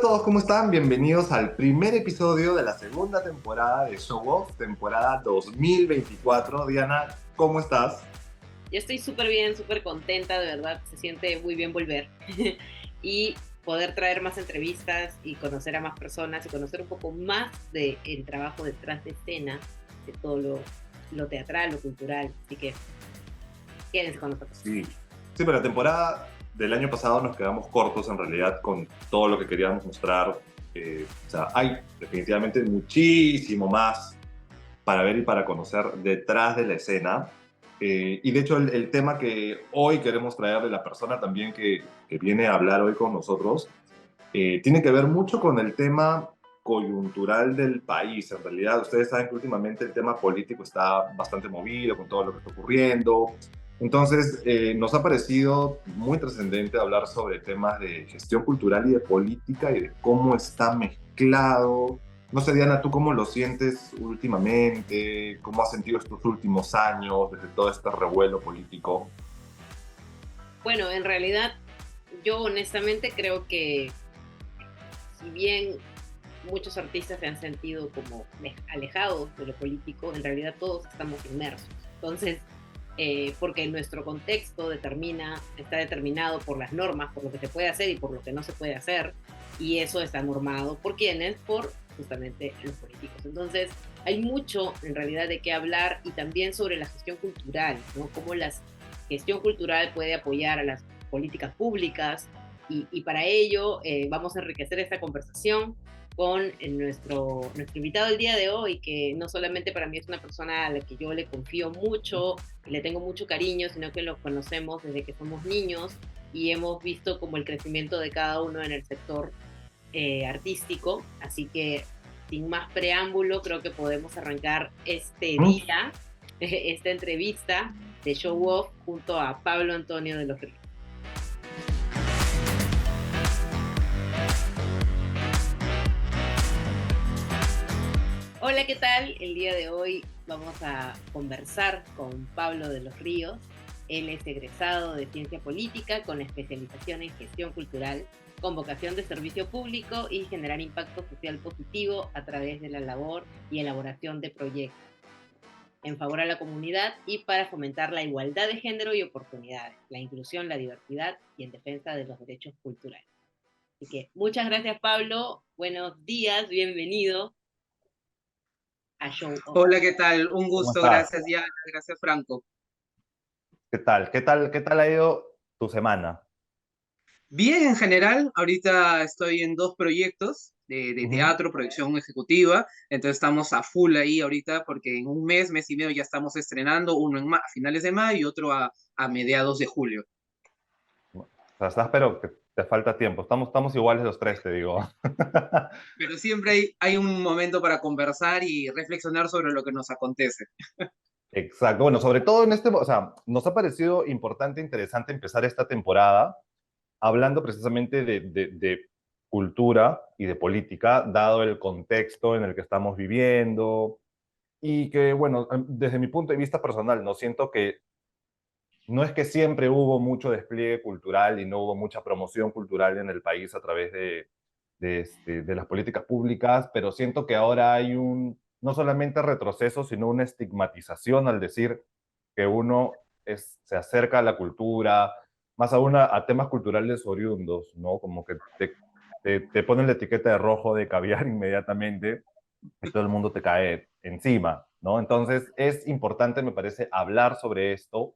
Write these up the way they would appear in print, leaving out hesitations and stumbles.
a todos, ¿cómo están? Bienvenidos al primer episodio de la segunda temporada de Show Off, temporada 2024. Diana, ¿cómo estás? Yo estoy súper bien, súper contenta, de verdad, se siente muy bien volver y poder traer más entrevistas y conocer a más personas y conocer un poco más del trabajo detrás de escena, de todo lo teatral, lo cultural. Así que quédense con nosotros. Sí. Sí, pero la temporada del año pasado nos quedamos cortos en realidad con todo lo que queríamos mostrar. O sea, hay definitivamente muchísimo más para ver y para conocer detrás de la escena. Y de hecho el tema que hoy queremos traer de la persona también que viene a hablar hoy con nosotros tiene que ver mucho con el tema coyuntural del país. En realidad, ustedes saben que últimamente el tema político está bastante movido con todo lo que está ocurriendo. Entonces, nos ha parecido muy trascendente hablar sobre temas de gestión cultural y de política y de cómo está mezclado. No sé, Diana, ¿tú cómo lo sientes últimamente? ¿Cómo has sentido estos últimos años desde todo este revuelo político? Bueno, en realidad, yo honestamente creo que si bien muchos artistas se han sentido como alejados de lo político, en realidad todos estamos inmersos. Entonces, porque nuestro contexto está determinado por las normas, por lo que se puede hacer y por lo que no se puede hacer, y eso está normado por quienes, por justamente los políticos. Entonces, hay mucho en realidad de qué hablar y también sobre la gestión cultural, ¿no? Cómo la gestión cultural puede apoyar a las políticas públicas y para ello vamos a enriquecer esta conversación con nuestro invitado del día de hoy, que no solamente para mí es una persona a la que yo le confío mucho, le tengo mucho cariño, sino que lo conocemos desde que somos niños y hemos visto como el crecimiento de cada uno en el sector artístico. Así que, sin más preámbulo, creo que podemos arrancar este día, esta entrevista de Show Off junto a Pablo Antonio de los Ríos. Hola, ¿qué tal? El día de hoy vamos a conversar con Pablo de los Ríos. Él es egresado de Ciencia Política con especialización en Gestión Cultural, con vocación de servicio público y generar impacto social positivo a través de la labor y elaboración de proyectos en favor a la comunidad y para fomentar la igualdad de género y oportunidades, la inclusión, la diversidad y en defensa de los derechos culturales. Así que muchas gracias, Pablo. Buenos días, bienvenido a Show Off. Hola, ¿qué tal? Un ¿Cómo gusto, estás? gracias Diana, gracias Franco. ¿Qué tal? ¿Qué tal ha ido tu semana? Bien, en general, ahorita estoy en dos proyectos de Ujú. teatro, producción ejecutiva, entonces estamos a full ahí ahorita porque en un mes y medio ya estamos estrenando, uno a finales de mayo y otro a mediados de julio. O sea, estás, pero que te falta tiempo. Estamos iguales los tres, te digo. Pero siempre hay un momento para conversar y reflexionar sobre lo que nos acontece. Exacto. Bueno, sobre todo en o sea, nos ha parecido importante e interesante empezar esta temporada hablando precisamente de cultura y de política, dado el contexto en el que estamos viviendo y que, bueno, desde mi punto de vista personal, no siento que no es que siempre hubo mucho despliegue cultural y no hubo mucha promoción cultural en el país a través de las políticas públicas, pero siento que ahora hay no solamente retroceso, sino una estigmatización al decir que uno se acerca a la cultura, más aún a temas culturales oriundos, ¿no? Como que te ponen la etiqueta de rojo de caviar inmediatamente y todo el mundo te cae encima, ¿no? Entonces es importante, me parece, hablar sobre esto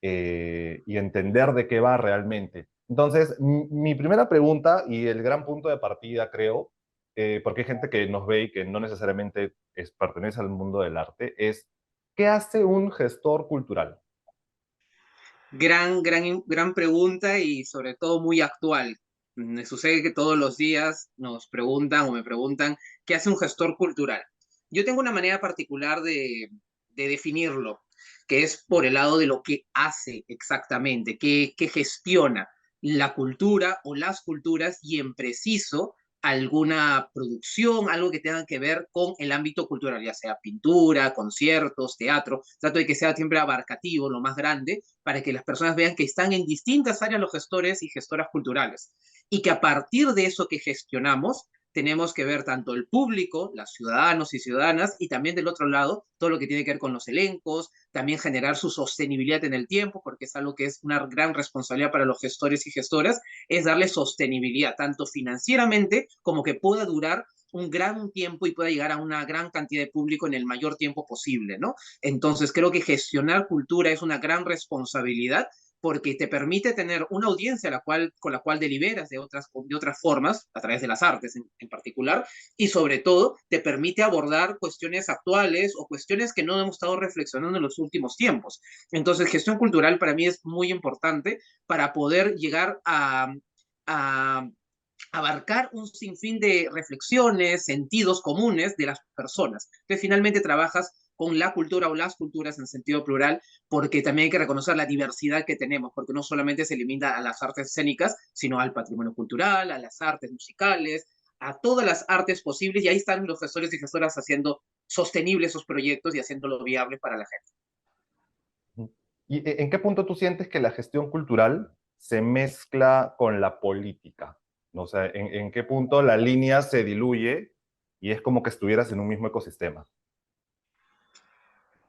y entender de qué va realmente. Entonces, mi primera pregunta y el gran punto de partida, creo, porque hay gente que nos ve y que no necesariamente pertenece al mundo del arte, es ¿qué hace un gestor cultural? Gran pregunta y sobre todo muy actual. Me sucede que todos los días nos preguntan o me preguntan qué hace un gestor cultural. Yo tengo una manera particular de definirlo, que es por el lado de lo que hace exactamente, que gestiona la cultura o las culturas y en preciso alguna producción, algo que tenga que ver con el ámbito cultural, ya sea pintura, conciertos, teatro. Trato de que sea siempre abarcativo, lo más grande, para que las personas vean que están en distintas áreas los gestores y gestoras culturales. y que a partir de eso que gestionamos, tenemos que ver tanto el público, los ciudadanos y ciudadanas, y también del otro lado, todo lo que tiene que ver con los elencos, también generar su sostenibilidad en el tiempo, porque es algo que es una gran responsabilidad para los gestores y gestoras, es darle sostenibilidad, tanto financieramente como que pueda durar un gran tiempo y pueda llegar a una gran cantidad de público en el mayor tiempo posible, ¿no? Entonces creo que gestionar cultura es una gran responsabilidad porque te permite tener una audiencia con la cual deliberas de otras formas, a través de las artes en particular, y sobre todo te permite abordar cuestiones actuales o cuestiones que no hemos estado reflexionando en los últimos tiempos. Entonces, gestión cultural para mí es muy importante para poder llegar a abarcar un sinfín de reflexiones, sentidos comunes de las personas. Entonces, finalmente trabajas con la cultura o las culturas en sentido plural, porque también hay que reconocer la diversidad que tenemos, porque no solamente se limita a las artes escénicas, sino al patrimonio cultural, a las artes musicales, a todas las artes posibles, y ahí están los gestores y gestoras haciendo sostenibles esos proyectos y haciéndolo viable para la gente. ¿Y en qué punto tú sientes que la gestión cultural se mezcla con la política? O sea, ¿en qué punto la línea se diluye y es como que estuvieras en un mismo ecosistema?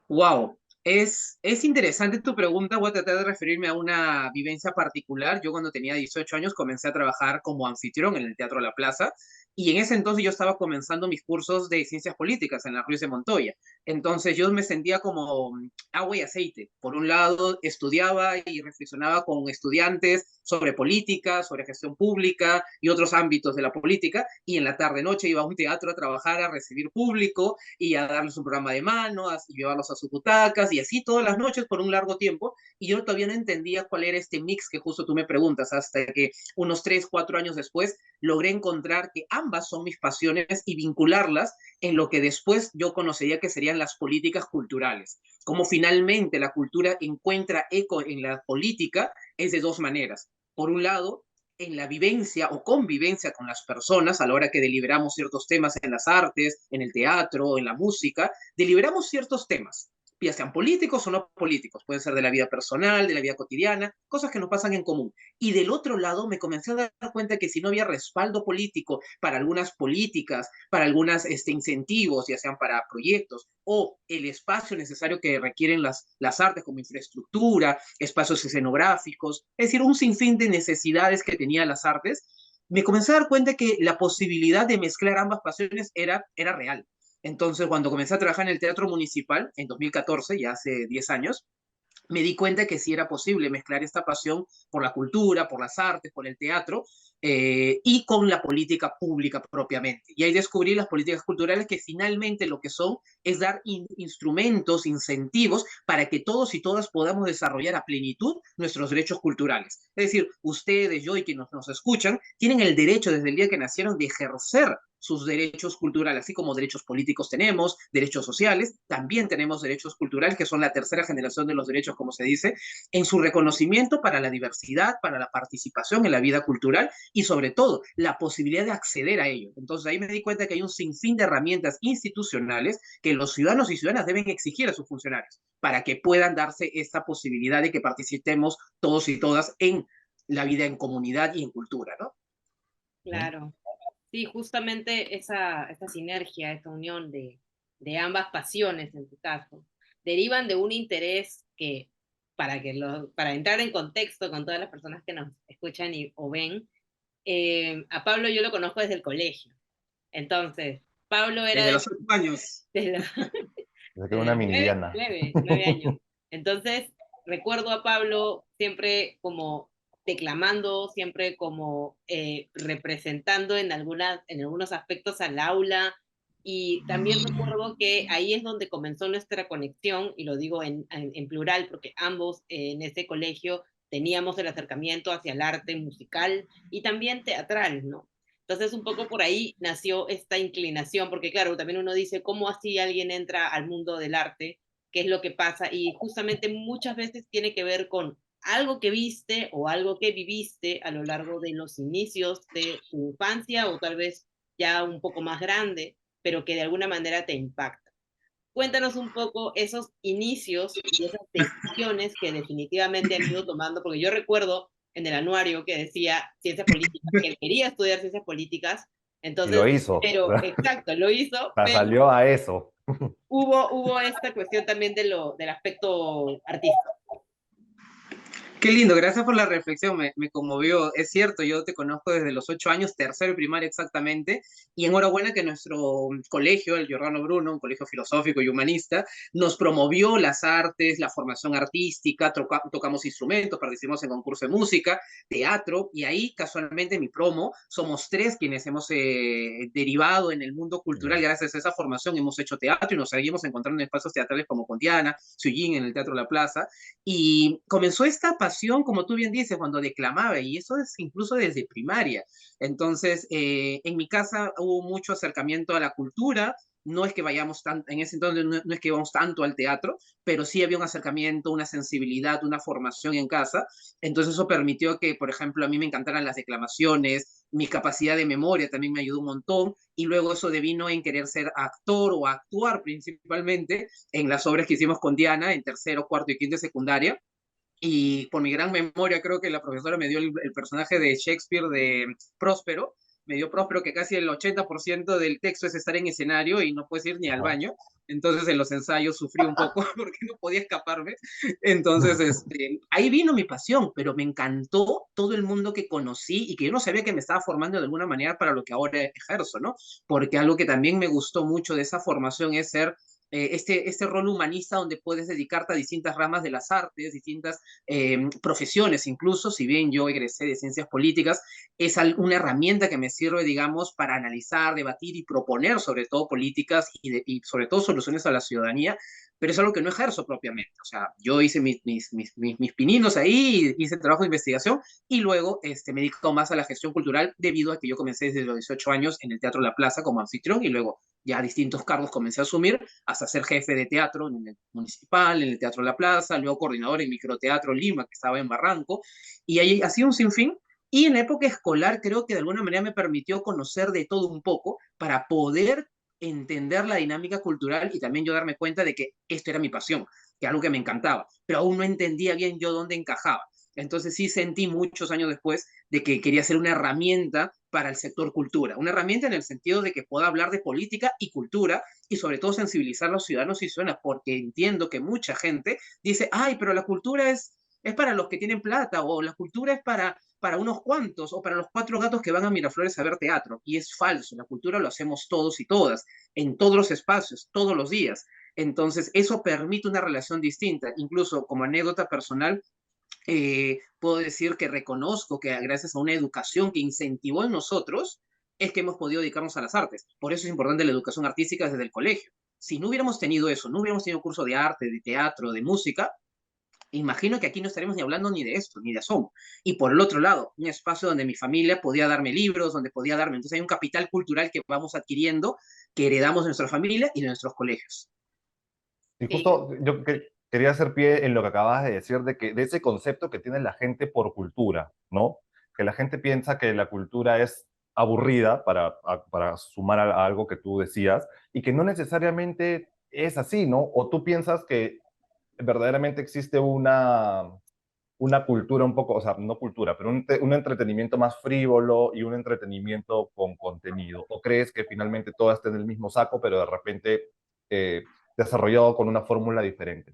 Wow, es interesante tu pregunta. Voy a tratar de referirme a una vivencia particular. Yo cuando tenía 18 años comencé a trabajar como anfitrión en el Teatro La Plaza y en ese entonces yo estaba comenzando mis cursos de ciencias políticas en la Ruiz de Montoya. Entonces yo me sentía como agua y aceite. Por un lado, estudiaba y reflexionaba con estudiantes sobre política, sobre gestión pública y otros ámbitos de la política y en la tarde-noche iba a un teatro a trabajar, a recibir público y a darles un programa de mano, a llevarlos a sus butacas y así todas las noches por un largo tiempo. Y yo todavía no entendía cuál era este mix que justo tú me preguntas, hasta que unos 3, 4 años después logré encontrar que ambas son mis pasiones y vincularlas en lo que después yo conocería que serían las políticas culturales. Como finalmente la cultura encuentra eco en la política es de dos maneras. Por un lado, en la vivencia o convivencia con las personas a la hora que deliberamos ciertos temas en las artes, en el teatro, en la música, deliberamos ciertos temas, ya sean políticos o no políticos, pueden ser de la vida personal, de la vida cotidiana, cosas que nos pasan en común. Y del otro lado me comencé a dar cuenta que si no había respaldo político para algunas políticas, para algunos incentivos, ya sean para proyectos, o el espacio necesario que requieren las artes como infraestructura, espacios escenográficos, es decir, un sinfín de necesidades que tenía las artes, me comencé a dar cuenta que la posibilidad de mezclar ambas pasiones era real. Entonces, cuando comencé a trabajar en el Teatro Municipal, en 2014, ya hace 10 años, me di cuenta que sí era posible mezclar esta pasión por la cultura, por las artes, por el teatro, y con la política pública propiamente. Y ahí descubrí las políticas culturales que finalmente lo que son es dar instrumentos, incentivos para que todos y todas podamos desarrollar a plenitud nuestros derechos culturales. Es decir, ustedes, yo y quienes nos escuchan, tienen el derecho desde el día que nacieron de ejercer sus derechos culturales, así como derechos políticos tenemos, derechos sociales, también tenemos derechos culturales, que son la tercera generación de los derechos, como se dice, en su reconocimiento para la diversidad, para la participación en la vida cultural y sobre todo la posibilidad de acceder a ello. Entonces ahí me di cuenta que hay un sinfín de herramientas institucionales que los ciudadanos y ciudadanas deben exigir a sus funcionarios para que puedan darse esta posibilidad de que participemos todos y todas en la vida en comunidad y en cultura, ¿no? Claro. Sí, justamente esa sinergia, esa unión de ambas pasiones, en tu caso, derivan de un interés que, para entrar en contexto con todas las personas que nos escuchan o ven, a Pablo yo lo conozco desde el colegio. Entonces, Pablo era Desde los 8 años. desde, Es que desde una los mini Diana. 9 años. Entonces, recuerdo a Pablo siempre como declamando, siempre como representando en algunos aspectos al aula. Y también recuerdo que ahí es donde comenzó nuestra conexión, y lo digo en plural, porque ambos en ese colegio teníamos el acercamiento hacia el arte musical y también teatral, ¿no? Entonces, un poco por ahí nació esta inclinación, porque claro, también uno dice, ¿cómo así alguien entra al mundo del arte? ¿Qué es lo que pasa? Y justamente muchas veces tiene que ver con algo que viste o algo que viviste a lo largo de los inicios de tu infancia o tal vez ya un poco más grande, pero que de alguna manera te impacta. Cuéntanos un poco esos inicios y esas decisiones que definitivamente han ido tomando, porque yo recuerdo en el anuario que decía ciencias políticas, que él quería estudiar ciencias políticas. Y lo Entonces, hizo. pero O exacto, lo hizo, sea, pero salió a eso. hubo esta cuestión también del aspecto artístico. Qué lindo, gracias por la reflexión, me conmovió. Es cierto, yo te conozco desde los 8 años, tercero y primaria exactamente, y enhorabuena que nuestro colegio, el Giordano Bruno, un colegio filosófico y humanista, nos promovió las artes, la formación artística, tocamos instrumentos, participamos en concursos de música, teatro, y ahí casualmente en mi promo somos tres quienes hemos derivado en el mundo cultural gracias a esa formación, hemos hecho teatro y nos seguimos encontrando en espacios teatrales como con Diana, Sujin en el Teatro La Plaza, y comenzó esta pasión, como tú bien dices, cuando declamaba, y eso es incluso desde primaria. Entonces, en mi casa hubo mucho acercamiento a la cultura, no es que vayamos tanto, en ese entonces no es que íbamos tanto al teatro, pero sí había un acercamiento, una sensibilidad, una formación en casa. Entonces eso permitió que, por ejemplo, a mí me encantaran las declamaciones, mi capacidad de memoria también me ayudó un montón, y luego eso devino en querer ser actor o actuar principalmente en las obras que hicimos con Diana en tercero, cuarto y quinto de secundaria. Y por mi gran memoria, creo que la profesora me dio el personaje de Shakespeare de Próspero, me dio Próspero que casi el 80% del texto es estar en escenario y no puedes ir ni al Ajá. baño. Entonces en los ensayos sufrí un poco porque no podía escaparme. Entonces ahí vino mi pasión, pero me encantó todo el mundo que conocí y que yo no sabía que me estaba formando de alguna manera para lo que ahora ejerzo, ¿no? Porque algo que también me gustó mucho de esa formación es ser este rol humanista donde puedes dedicarte a distintas ramas de las artes, distintas profesiones, incluso si bien yo egresé de ciencias políticas, es una herramienta que me sirve, digamos, para analizar, debatir y proponer sobre todo políticas y sobre todo soluciones a la ciudadanía, pero es algo que no ejerzo propiamente. O sea, yo hice mis pininos ahí, hice trabajo de investigación y luego me dedico más a la gestión cultural debido a que yo comencé desde los 18 años en el Teatro La Plaza como anfitrión y luego ya distintos cargos comencé a asumir hasta ser jefe de teatro en el municipal, en el Teatro La Plaza, luego coordinador en Microteatro Lima, que estaba en Barranco, y ahí hacía un sinfín. Y en la época escolar creo que de alguna manera me permitió conocer de todo un poco para poder entender la dinámica cultural y también yo darme cuenta de que esto era mi pasión, que algo que me encantaba, pero aún no entendía bien yo dónde encajaba. Entonces sí sentí muchos años después de que quería ser una herramienta para el sector cultura, una herramienta en el sentido de que pueda hablar de política y cultura y sobre todo sensibilizar a los ciudadanos y ciudadanas, porque entiendo que mucha gente dice, ay, pero la cultura es para los que tienen plata o la cultura es para unos cuantos o para los cuatro gatos que van a Miraflores a ver teatro. Y es falso, la cultura lo hacemos todos y todas, en todos los espacios, todos los días. Entonces, eso permite una relación distinta. Incluso como anécdota personal, puedo decir que reconozco que gracias a una educación que incentivó en nosotros, es que hemos podido dedicarnos a las artes. Por eso es importante la educación artística desde el colegio. Si no hubiéramos tenido eso, no hubiéramos tenido curso de arte, de teatro, de música, imagino que aquí no estaríamos ni hablando ni de esto, ni de asomo. Y por el otro lado, un espacio donde mi familia podía darme libros, donde podía darme. Entonces hay un capital cultural que vamos adquiriendo, que heredamos de nuestra familia y de nuestros colegios. Y Sí, justo yo quería hacer pie en lo que acabas de decir, de ese concepto que tiene la gente por cultura, ¿no? Que la gente piensa que la cultura es aburrida, para sumar a algo que tú decías, y que no necesariamente es así, ¿no? O tú piensas que verdaderamente existe una cultura un poco, o sea, no cultura, pero un entretenimiento más frívolo y un entretenimiento con contenido. ¿O crees que finalmente todo está en el mismo saco, pero de repente eh, desarrollado con una fórmula diferente?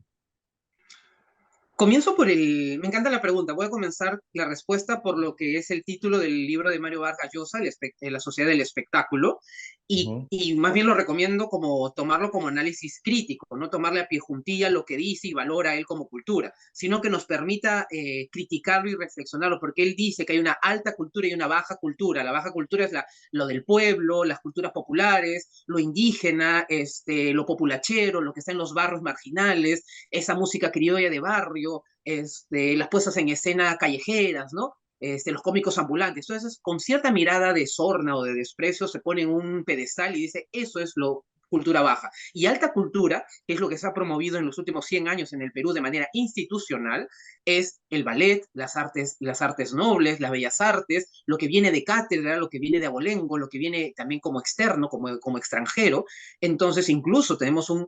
Comienzo por el... Me encanta la pregunta. Voy a comenzar la respuesta por lo que es el título del libro de Mario Vargas Llosa, La Sociedad del Espectáculo, Ujú. y más bien lo recomiendo como tomarlo como análisis crítico, no tomarle a pie juntilla lo que dice y valora él como cultura, sino que nos permita criticarlo y reflexionarlo, porque él dice que hay una alta cultura y una baja cultura. La baja cultura es lo del pueblo, las culturas populares, lo indígena, lo populachero, lo que está en los barrios marginales, esa música criolla de barrio, las puestas en escena callejeras, ¿no? Los cómicos ambulantes. Entonces, con cierta mirada de sorna o de desprecio, se pone en un pedestal y dice, eso es lo cultura baja. Y alta cultura, que es lo que se ha promovido en los últimos 100 años en el Perú de manera institucional, es el ballet, las artes nobles, las bellas artes, lo que viene de cátedra, lo que viene de abolengo, lo que viene también como externo, como extranjero. Entonces, incluso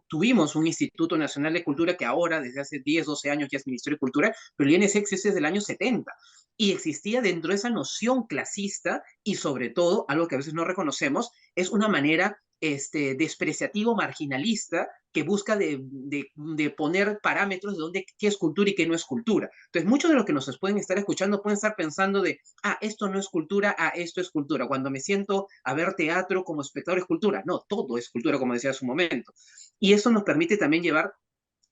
tuvimos un Instituto Nacional de Cultura que ahora, desde hace 10, 12 años, ya es Ministerio de Cultura, pero el INSX es desde el año 70. y existía dentro de esa noción clasista y sobre todo, algo que a veces no reconocemos, es una manera despreciativo, marginalista, que busca de poner parámetros de dónde, qué es cultura y qué no es cultura. Entonces, muchos de los que nos pueden estar escuchando pueden estar pensando de, esto no es cultura, esto es cultura. Cuando me siento a ver teatro como espectador es cultura. No, todo es cultura, como decía hace un momento. Y eso nos permite también llevar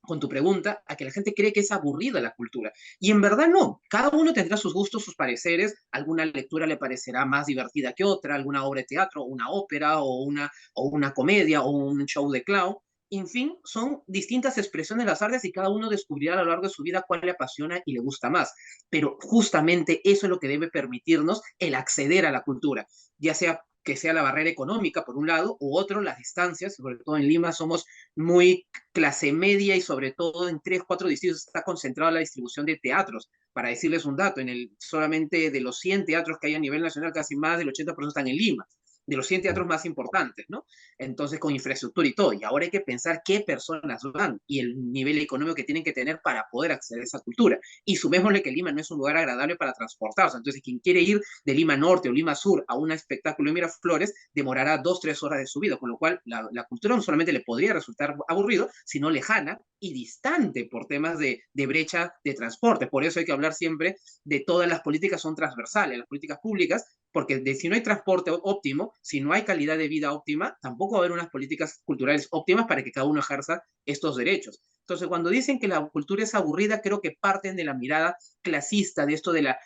con tu pregunta, a que la gente cree que es aburrida la cultura. Y en verdad no, cada uno tendrá sus gustos, sus pareceres, alguna lectura le parecerá más divertida que otra, alguna obra de teatro, una ópera o una comedia o un show de clown. En fin, son distintas expresiones de las artes y cada uno descubrirá a lo largo de su vida cuál le apasiona y le gusta más. Pero justamente eso es lo que debe permitirnos el acceder a la cultura, ya sea que sea la barrera económica, por un lado, u otro, las distancias, sobre todo en Lima somos muy clase media y sobre todo en 3, 4 distritos está concentrada la distribución de teatros. Para decirles un dato, solamente de los 100 teatros que hay a nivel nacional, casi más del 80% están en Lima, de los 100 teatros más importantes, ¿no? Entonces, con infraestructura y todo. Y ahora hay que pensar qué personas van y el nivel económico que tienen que tener para poder acceder a esa cultura. Y sumémosle que Lima no es un lugar agradable para transportarse. Entonces, quien quiere ir de Lima Norte o Lima Sur a un espectáculo en Miraflores demorará 2, 3 horas de subida, con lo cual la cultura no solamente le podría resultar aburrido, sino lejana y distante por temas de brecha de transporte. Por eso hay que hablar siempre de todas las políticas son transversales, las políticas públicas, porque si no hay transporte óptimo, si no hay calidad de vida óptima, tampoco va a haber unas políticas culturales óptimas para que cada uno ejerza estos derechos. Entonces, cuando dicen que la cultura es aburrida, creo que parten de la mirada clasista de esto de las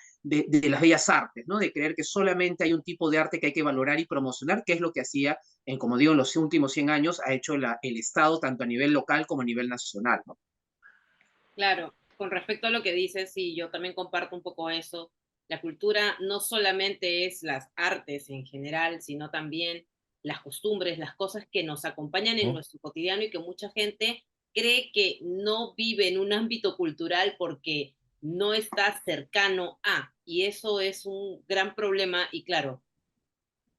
bellas artes, ¿no? De creer que solamente hay un tipo de arte que hay que valorar y promocionar, que es lo que hacía, como digo, en los últimos 100 años ha hecho el Estado, tanto a nivel local como a nivel nacional, ¿no? Claro, con respecto a lo que dices, sí, yo también comparto un poco eso. La cultura no solamente es las artes en general, sino también las costumbres, las cosas que nos acompañan en ¿Mm? nuestro cotidiano y que mucha gente cree que no vive en un ámbito cultural porque no está cercano a. Y eso es un gran problema y claro,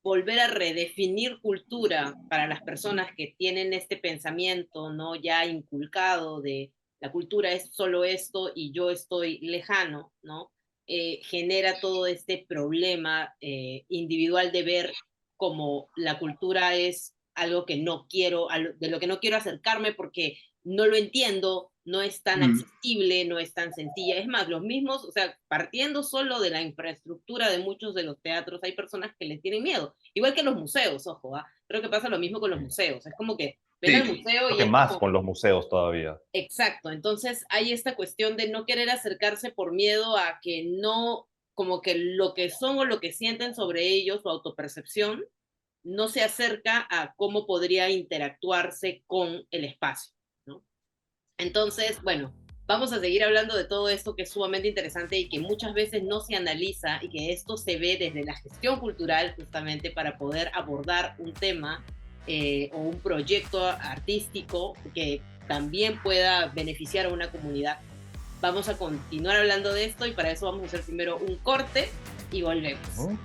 volver a redefinir cultura para las personas que tienen este pensamiento no ya inculcado de la cultura es solo esto y yo estoy lejano, ¿no? Genera todo este problema individual de ver como la cultura es algo que no quiero, de lo que no quiero acercarme porque no lo entiendo, no es tan Mm. accesible, no es tan sencilla. Es más, los mismos, o sea, partiendo solo de la infraestructura de muchos de los teatros, hay personas que les tienen miedo. Igual que los museos, ojo, creo que pasa lo mismo con los museos. Es como que ven al Sí. museo Creo y que es más como, con los museos todavía. exacto. Entonces hay esta cuestión de no querer acercarse por miedo a que no, como que lo que son o lo que sienten sobre ellos, su autopercepción, no se acerca a cómo podría interactuarse con el espacio, ¿no? Entonces, bueno, vamos a seguir hablando de todo esto que es sumamente interesante y que muchas veces no se analiza y que esto se ve desde la gestión cultural justamente para poder abordar un tema o un proyecto artístico que también pueda beneficiar a una comunidad. Vamos a continuar hablando de esto y para eso vamos a hacer primero un corte y volvemos. ¿Mm?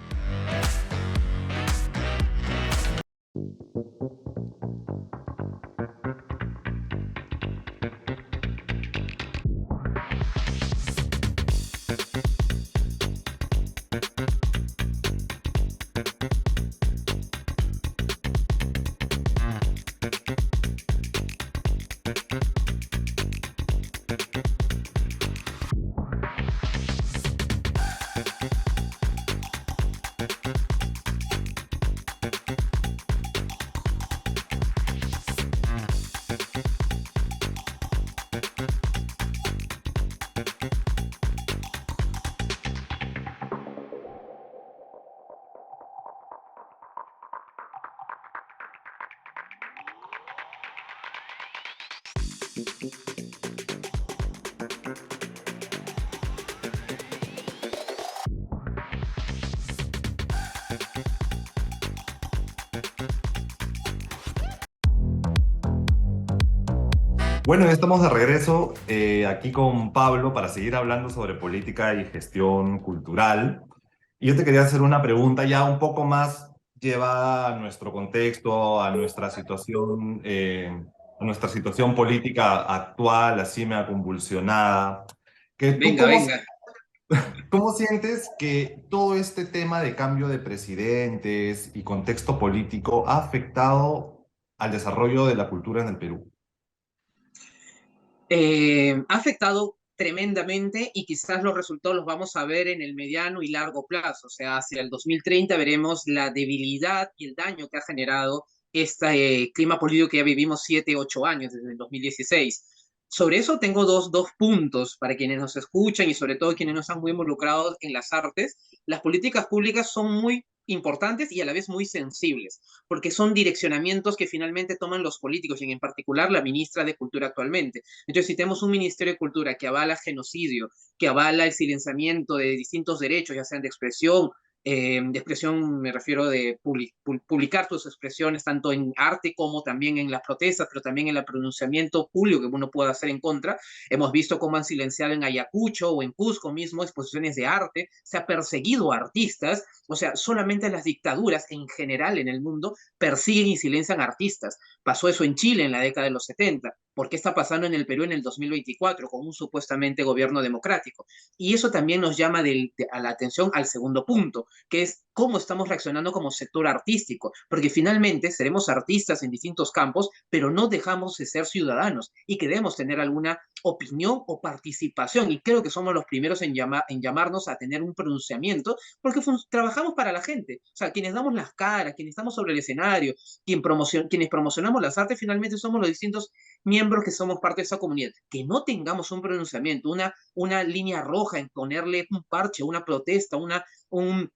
Bueno, ya estamos de regreso aquí con Pablo para seguir hablando sobre política y gestión cultural. Y yo te quería hacer una pregunta ya un poco más llevada a nuestro contexto, a nuestra situación política actual, así media convulsionada. Que tú Venga, cómo, venga. ¿Cómo sientes que todo este tema de cambio de presidentes y contexto político ha afectado al desarrollo de la cultura en el Perú? Ha afectado tremendamente y quizás los resultados los vamos a ver en el mediano y largo plazo. O sea, hacia el 2030 veremos la debilidad y el daño que ha generado este clima político que ya vivimos 7, 8 años desde el 2016. Sobre eso tengo dos puntos para quienes nos escuchan y sobre todo quienes no están muy involucrados en las artes. Las políticas públicas son muy importantes y a la vez muy sensibles, porque son direccionamientos que finalmente toman los políticos y en particular la ministra de Cultura actualmente. Entonces, si tenemos un Ministerio de Cultura que avala genocidio, que avala el silenciamiento de distintos derechos, ya sean de expresión me refiero de publicar tus expresiones tanto en arte como también en las protestas, pero también en el pronunciamiento público que uno pueda hacer en contra. Hemos visto cómo han silenciado en Ayacucho o en Cusco mismo exposiciones de arte, se ha perseguido a artistas, o sea, solamente las dictaduras en general en el mundo persiguen y silencian artistas. Pasó eso en Chile en la década de los 70. ¿Por qué está pasando en el Perú en el 2024 con un supuestamente gobierno democrático? Y eso también nos llama a la atención al segundo punto, que es cómo estamos reaccionando como sector artístico, porque finalmente seremos artistas en distintos campos, pero no dejamos de ser ciudadanos y queremos tener alguna opinión o participación, y creo que somos los primeros en llamarnos a tener un pronunciamiento, porque trabajamos para la gente, o sea, quienes damos las caras, quienes estamos sobre el escenario, quienes promocionamos las artes, finalmente somos los distintos miembros que somos parte de esa comunidad. Que no tengamos un pronunciamiento, una línea roja en ponerle un parche, una protesta, un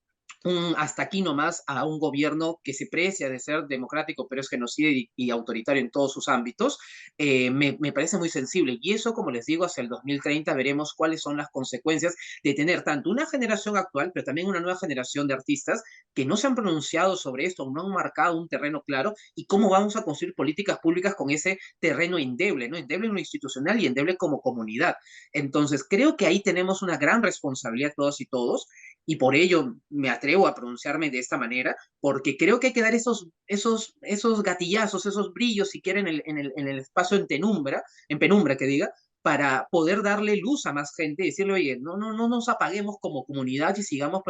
hasta aquí nomás a un gobierno que se precia de ser democrático, pero es genocida y autoritario en todos sus ámbitos, me parece muy sensible. Y eso, como les digo, hacia el 2030 veremos cuáles son las consecuencias de tener tanto una generación actual, pero también una nueva generación de artistas que no se han pronunciado sobre esto, no han marcado un terreno claro, y cómo vamos a construir políticas públicas con ese terreno endeble, ¿no? Endeble en lo institucional y endeble como comunidad. Entonces, creo que ahí tenemos una gran responsabilidad todos y todos, y por ello me atrevo a pronunciarme de esta manera, porque creo que hay que dar esos gatillazos, esos brillos, si quieren, en el espacio en penumbra que diga, para poder darle luz a más gente y decirle, oye, no nos apaguemos como comunidad y sigamos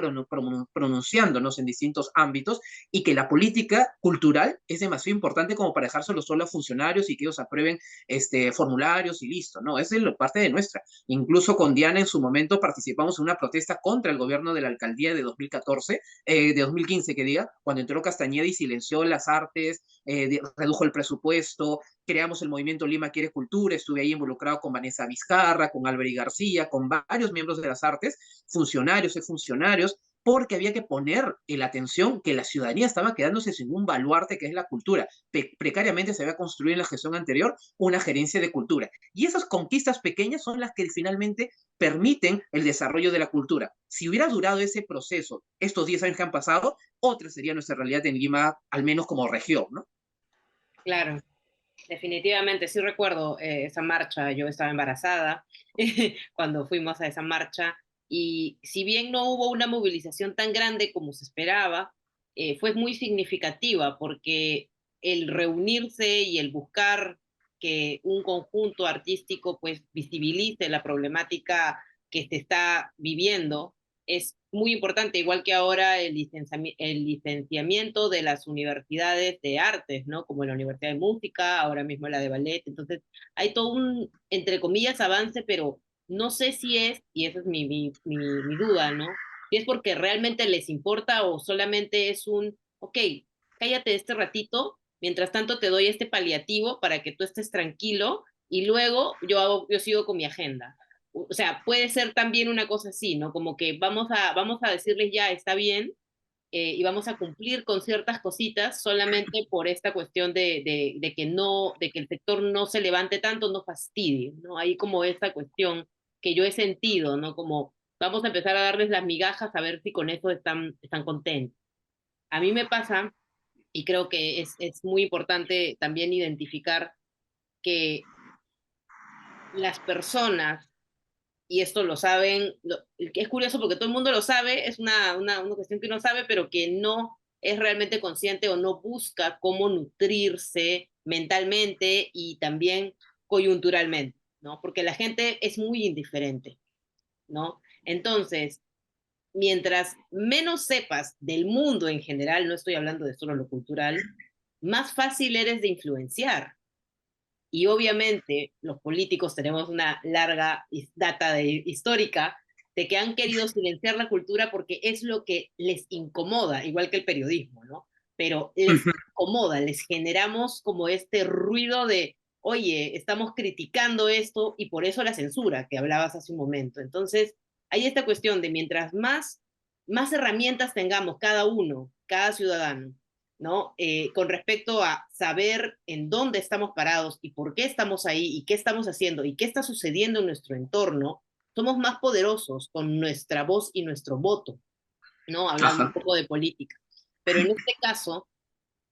pronunciándonos en distintos ámbitos, y que la política cultural es demasiado importante como para dejárselo solo a funcionarios y que ellos aprueben formularios y listo, ¿no? Esa es la parte de nuestra. Incluso con Diana en su momento participamos en una protesta contra el gobierno de la alcaldía de 2014, de 2015 que diga, cuando entró Castañeda y silenció las artes, redujo el presupuesto, creamos el movimiento Lima Quiere Cultura, estuve ahí involucrado con Vanessa Vizcarra, con Álvaro García, con varios miembros de las artes, funcionarios, exfuncionarios, porque había que poner la atención que la ciudadanía estaba quedándose sin un baluarte que es la cultura. Precariamente se había construido en la gestión anterior una gerencia de cultura. Y esas conquistas pequeñas son las que finalmente permiten el desarrollo de la cultura. Si hubiera durado ese proceso estos 10 años que han pasado, otra sería nuestra realidad en Lima, al menos como región, ¿no? Claro, definitivamente, sí recuerdo esa marcha, yo estaba embarazada cuando fuimos a esa marcha y si bien no hubo una movilización tan grande como se esperaba, fue muy significativa porque el reunirse y el buscar que un conjunto artístico pues visibilice la problemática que se está viviendo es muy importante, igual que ahora el licenciamiento de las universidades de artes, ¿no? Como la Universidad de Música, ahora mismo la de Ballet. Entonces, hay todo un, entre comillas, avance, pero no sé si es, y esa es mi duda, ¿no? Si es porque realmente les importa o solamente es un, ok, cállate este ratito, mientras tanto te doy este paliativo para que tú estés tranquilo y luego yo sigo con mi agenda. O sea, puede ser también una cosa así, ¿no? Como que vamos a decirles ya, está bien, y vamos a cumplir con ciertas cositas solamente por esta cuestión de que no, de que el sector no se levante tanto, no fastidie, ¿no? Hay como esta cuestión que yo he sentido, ¿no? Como vamos a empezar a darles las migajas a ver si con eso están contentos. A mí me pasa, y creo que es muy importante también identificar que las personas y esto lo saben, es curioso porque todo el mundo lo sabe, es una cuestión que uno sabe, pero que no es realmente consciente o no busca cómo nutrirse mentalmente y también coyunturalmente, ¿no? Porque la gente es muy indiferente, ¿no? Entonces, mientras menos sepas del mundo en general, no estoy hablando de solo lo cultural, más fácil eres de influenciar. Y obviamente los políticos tenemos una larga data histórica de que han querido silenciar la cultura porque es lo que les incomoda, igual que el periodismo, ¿no? Pero les incomoda, les generamos como este ruido de, oye, estamos criticando esto y por eso la censura que hablabas hace un momento. Entonces, hay esta cuestión de mientras más herramientas tengamos cada uno, cada ciudadano, ¿no? Con respecto a saber en dónde estamos parados y por qué estamos ahí y qué estamos haciendo y qué está sucediendo en nuestro entorno, somos más poderosos con nuestra voz y nuestro voto, ¿no? Hablando un Ajá. poco de política. Pero en este caso,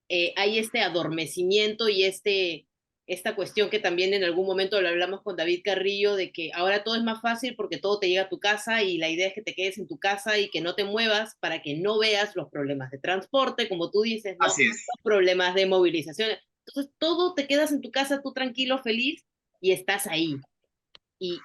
hay este adormecimiento y esta cuestión que también en algún momento lo hablamos con David Carrillo, de que ahora todo es más fácil porque todo te llega a tu casa y la idea es que te quedes en tu casa y que no te muevas para que no veas los problemas de transporte, como tú dices, ¿no? Así es. Los problemas de movilización. Entonces, todo te quedas en tu casa, tú tranquilo, feliz, y estás ahí. Y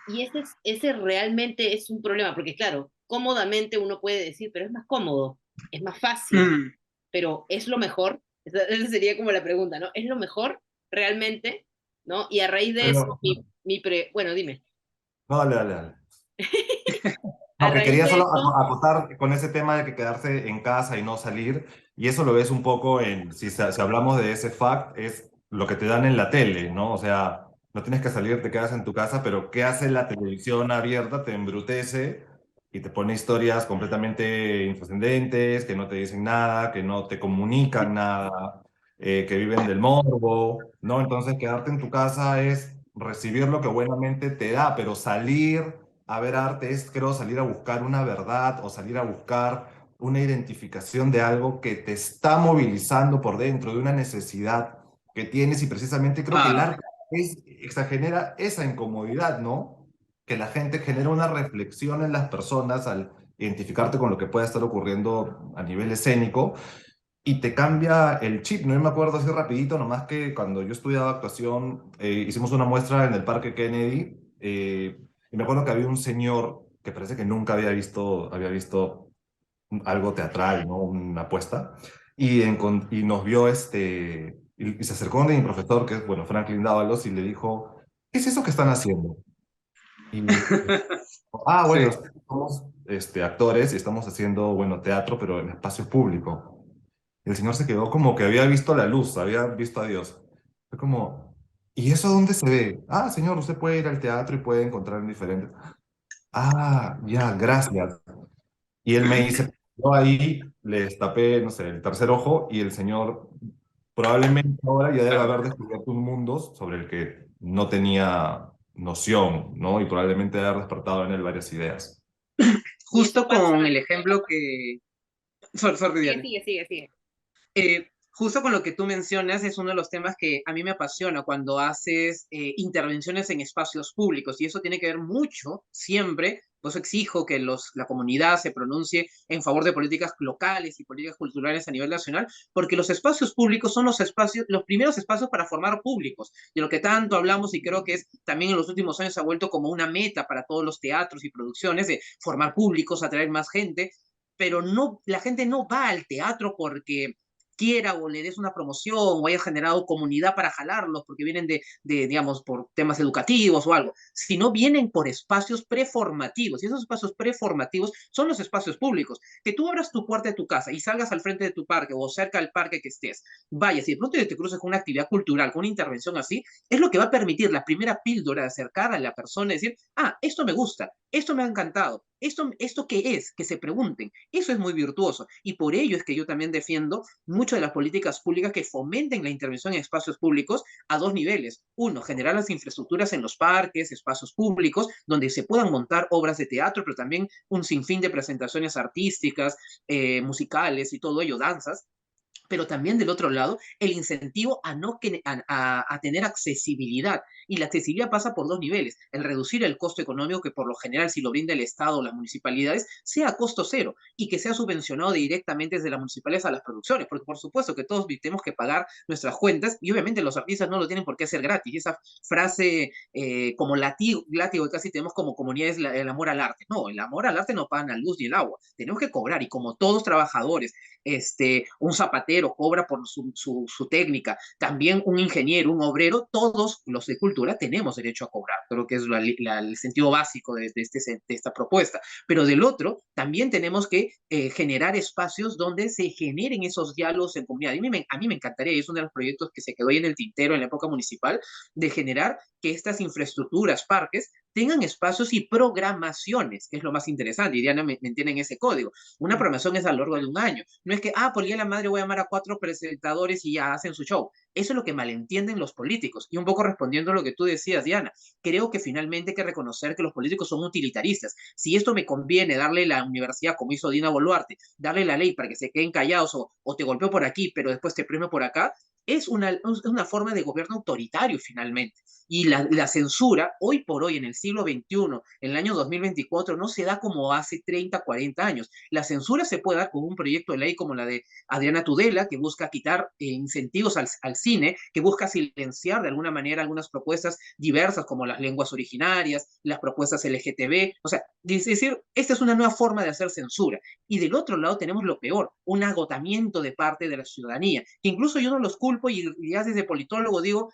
ese realmente es un problema, porque claro, cómodamente uno puede decir, pero es más cómodo, es más fácil, Mm. pero ¿es lo mejor? Esa sería como la pregunta, ¿no? ¿Es lo mejor realmente? ¿No? Y a raíz de eso, Pero, bueno, dime, no, dale, dale, dale. a No, que raíz quería de solo eso, acotar con ese tema de que quedarse en casa y no salir, y eso lo ves un poco en, si hablamos de ese fact, es lo que te dan en la tele, ¿no? O sea, no tienes que salir, te quedas en tu casa, pero ¿qué hace la televisión abierta? Te embrutece y te pone historias completamente intrascendentes, que no te dicen nada, que no te comunican nada, que viven del morbo, ¿no? Entonces, quedarte en tu casa es recibir lo que buenamente te da, pero salir a ver arte es, creo, salir a buscar una verdad o salir a buscar una identificación de algo que te está movilizando por dentro, de una necesidad que tienes y precisamente creo que el Ah, arte genera esa incomodidad, ¿no? Que la gente genera una reflexión en las personas al identificarte con lo que pueda estar ocurriendo a nivel escénico y te cambia el chip, ¿no? Yo me acuerdo así rapidito, nomás que cuando yo estudiaba actuación, hicimos una muestra en el Parque Kennedy, y me acuerdo que había un señor que parece que nunca había visto algo teatral, ¿no? Una apuesta, y nos vio, y se acercó de mi profesor, que es, bueno, Franklin Dávalos, y le dijo, ¿qué es eso que están haciendo? Y, bueno, sí. somos actores y estamos haciendo, bueno, teatro, pero en espacio público. El señor se quedó como que había visto la luz, había visto a Dios. Fue como, ¿y eso dónde se ve? Ah, señor, usted puede ir al teatro y puede encontrar en diferentes. Ah, ya, gracias. Y él me dice, yo ahí le destapé, no sé, el tercer ojo y el señor probablemente ahora ya debe Claro. haber descubierto un mundo sobre el que no tenía noción, ¿no? Y probablemente haber despertado en él varias ideas. y eso Justo pasa, con el ejemplo que... Sorry, sigue, Diana. sigue, sigue, sigue. Justo con lo que tú mencionas es uno de los temas que a mí me apasiona cuando haces intervenciones en espacios públicos y eso tiene que ver mucho, siempre, por eso exijo que la comunidad se pronuncie en favor de políticas locales y políticas culturales a nivel nacional, porque los espacios públicos son los espacios, los primeros espacios para formar públicos, de lo que tanto hablamos y creo que es también en los últimos años se ha vuelto como una meta para todos los teatros y producciones de formar públicos, atraer más gente, pero no, la gente no va al teatro porque quiera o le des una promoción o hayas generado comunidad para jalarlos porque vienen digamos, por temas educativos o algo, sino vienen por espacios preformativos. Y esos espacios preformativos son los espacios públicos. Que tú abras tu puerta de tu casa y salgas al frente de tu parque o cerca del parque que estés, vayas y de pronto te cruces con una actividad cultural, con una intervención así, es lo que va a permitir la primera píldora de acercar a la persona y decir, ah, esto me gusta, esto me ha encantado, esto qué es, que se pregunten. Eso es muy virtuoso y por ello es que yo también defiendo mucho de las políticas públicas que fomenten la intervención en espacios públicos a dos niveles. Uno, generar las infraestructuras en los parques, espacios públicos, donde se puedan montar obras de teatro, pero también un sinfín de presentaciones artísticas, musicales y todo ello, danzas, pero también del otro lado, el incentivo a, no que, a tener accesibilidad. Y la accesibilidad pasa por dos niveles. El reducir el costo económico, que por lo general si lo brinda el Estado o las municipalidades, sea a costo cero y que sea subvencionado directamente desde las municipalidades a las producciones, porque por supuesto que todos tenemos que pagar nuestras cuentas y obviamente los artistas no lo tienen por qué hacer gratis. Y esa frase como látigo que casi tenemos como comunidad es el amor al arte. No, el amor al arte no paga la luz ni el agua. Tenemos que cobrar y como todos trabajadores, un zapatero cobra por su técnica, también un ingeniero, un obrero, todos los de cultura tenemos derecho a cobrar. Creo que es el sentido básico de esta propuesta. Pero del otro, también tenemos que generar espacios donde se generen esos diálogos en comunidad. A mí me encantaría, y es uno de los proyectos que se quedó ahí en el tintero en la época municipal, de generar que estas infraestructuras, parques, tengan espacios y programaciones, que es lo más interesante, y Diana me entiende en ese código. Una programación es a lo largo de un año. No es que, por el día de la madre voy a llamar a 4 presentadores y ya hacen su show. Eso es lo que malentienden los políticos. Y un poco respondiendo a lo que tú decías, Diana, creo que finalmente hay que reconocer que los políticos son utilitaristas. Si esto me conviene darle la universidad, como hizo Dina Boluarte, darle la ley para que se queden callados o te golpeo por aquí, pero después te premio por acá, es una forma de gobierno autoritario finalmente. Y la censura, hoy por hoy, en el siglo XXI, en el año 2024, no se da como hace 30, 40 años. La censura se puede dar con un proyecto de ley como la de Adriana Tudela, que busca quitar incentivos al cine, que busca silenciar de alguna manera algunas propuestas diversas como las lenguas originarias, las propuestas LGTB. O sea, es decir, esta es una nueva forma de hacer censura. Y del otro lado tenemos lo peor, un agotamiento de parte de la ciudadanía, que incluso yo no los culpo y ya desde politólogo digo,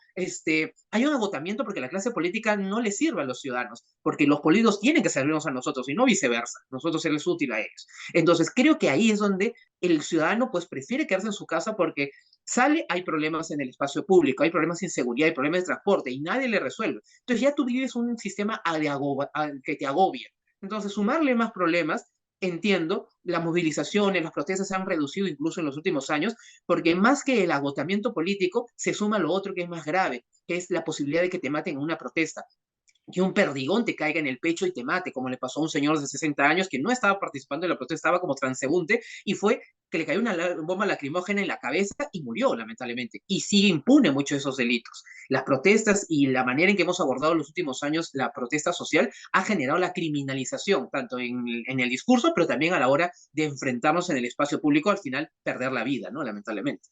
hay un agotamiento porque la clase política no le sirve a los ciudadanos, porque los políticos tienen que servirnos a nosotros y no viceversa, nosotros serles útil a ellos. Entonces creo que ahí es donde el ciudadano pues prefiere quedarse en su casa porque sale, hay problemas en el espacio público, hay problemas de inseguridad, hay problemas de transporte y nadie le resuelve. Entonces ya tú vives un sistema que te agobia. Entonces sumarle más problemas, entiendo, las movilizaciones, las protestas se han reducido incluso en los últimos años, porque más que el agotamiento político, se suma lo otro que es más grave, que es la posibilidad de que te maten en una protesta, que un perdigón te caiga en el pecho y te mate, como le pasó a un señor de 60 años que no estaba participando en la protesta, estaba como transeúnte, y fue que le cayó una bomba lacrimógena en la cabeza y murió, lamentablemente. Y sigue impune muchos de esos delitos. Las protestas y la manera en que hemos abordado en los últimos años la protesta social ha generado la criminalización, tanto en el discurso, pero también a la hora de enfrentarnos en el espacio público, al final perder la vida, ¿no? Lamentablemente.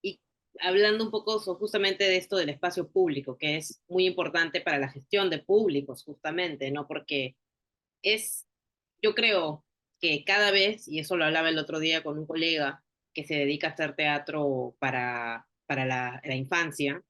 Y hablando un poco justamente de esto del espacio público, que es muy importante para la gestión de públicos, justamente, ¿no? Porque es, yo creo que cada vez, y eso lo hablaba el otro día con un colega que se dedica a hacer teatro para la infancia,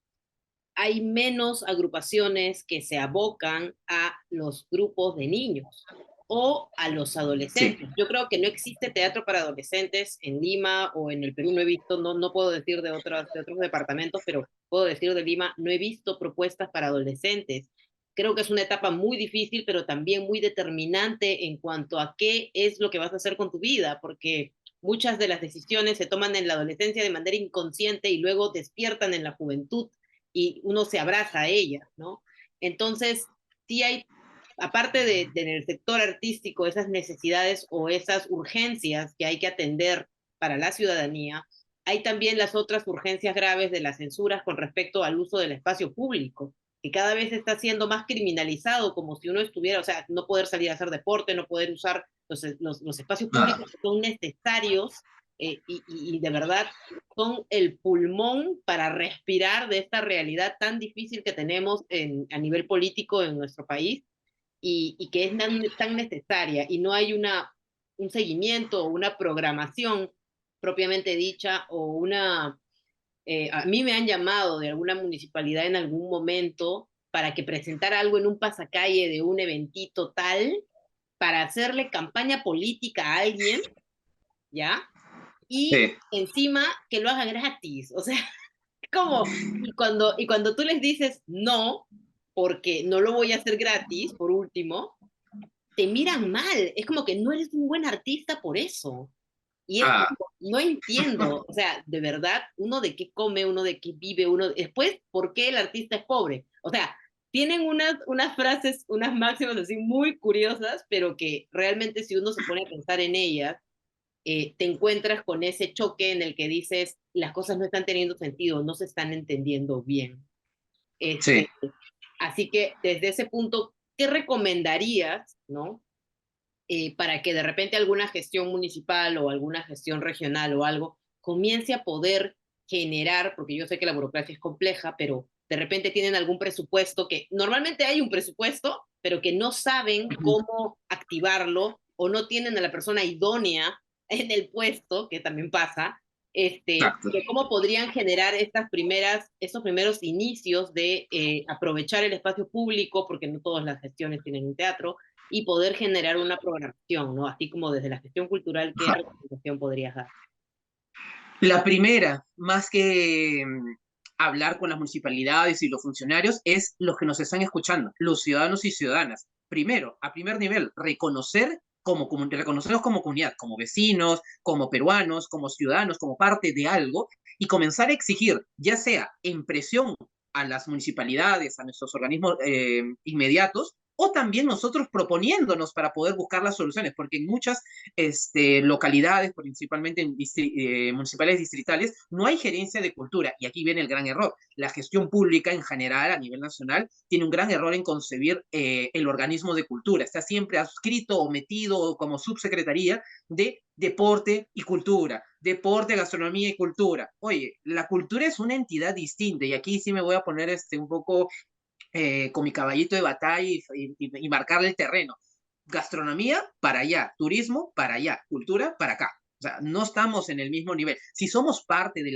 hay menos agrupaciones que se abocan a los grupos de niños o a los Sí. adolescentes. Yo creo que no existe teatro para adolescentes en Lima o en el Perú, no he visto, no puedo decir de otros departamentos, pero puedo decir de Lima, no he visto propuestas para adolescentes. Creo que es una etapa muy difícil, pero también muy determinante en cuanto a qué es lo que vas a hacer con tu vida, porque muchas de las decisiones se toman en la adolescencia de manera inconsciente y luego despiertan en la juventud y uno se abraza a ella, ¿no? Entonces, sí hay, aparte en el sector artístico, esas necesidades o esas urgencias que hay que atender para la ciudadanía, hay también las otras urgencias graves de las censuras con respecto al uso del espacio público, que cada vez está siendo más criminalizado, como si uno estuviera, o sea, no poder salir a hacer deporte, no poder usar los espacios Ah, públicos que son necesarios y de verdad son el pulmón para respirar de esta realidad tan difícil que tenemos a nivel político en nuestro país y que es tan necesaria y no hay un seguimiento o una programación propiamente dicha o a mí me han llamado de alguna municipalidad en algún momento para que presentara algo en un pasacalle de un eventito tal para hacerle campaña política a alguien, ¿ya? Y sí. encima que lo hagan gratis, o sea, como, y cuando tú les dices no, porque no lo voy a hacer gratis, por último, te miran mal, es como que no eres un buen artista por eso. Y es Ah, como, no entiendo, o sea, de verdad, uno de qué come, uno de qué vive, uno, después, ¿por qué el artista es pobre? O sea, tienen unas frases, unas máximas así muy curiosas, pero que realmente si uno se pone a pensar en ellas, te encuentras con ese choque en el que dices, las cosas no están teniendo sentido, no se están entendiendo bien. Sí. Este, Así que desde ese punto, ¿qué recomendarías, no? Para que de repente alguna gestión municipal o alguna gestión regional o algo comience a poder generar, porque yo sé que la burocracia es compleja, pero de repente tienen algún presupuesto que normalmente hay un presupuesto, pero que no saben Ujú. cómo activarlo o no tienen a la persona idónea en el puesto, que también pasa, Exacto. de cómo podrían generar estos primeros inicios de aprovechar el espacio público, porque no todas las gestiones tienen un teatro, y poder generar una programación, ¿no? Así como desde la gestión cultural, ¿qué Ajá. recomendación podrías dar? La primera, más que hablar con las municipalidades y los funcionarios, es los que nos están escuchando, los ciudadanos y ciudadanas. Primero, a primer nivel, reconocernos como comunidad, como vecinos, como peruanos, como ciudadanos, como parte de algo, y comenzar a exigir, ya sea en presión a las municipalidades, a nuestros organismos inmediatos, o también nosotros proponiéndonos para poder buscar las soluciones, porque en muchas localidades, principalmente en municipales distritales, no hay gerencia de cultura. Y aquí viene el gran error. La gestión pública en general, a nivel nacional, tiene un gran error en concebir el organismo de cultura. Está siempre adscrito o metido como subsecretaría de deporte y cultura, deporte, gastronomía y cultura. Oye, la cultura es una entidad distinta y aquí sí me voy a poner un poco con mi caballito de batalla y marcarle el terreno. Gastronomía para allá, turismo para allá, cultura para acá. O sea, no estamos en el mismo nivel. Si somos parte de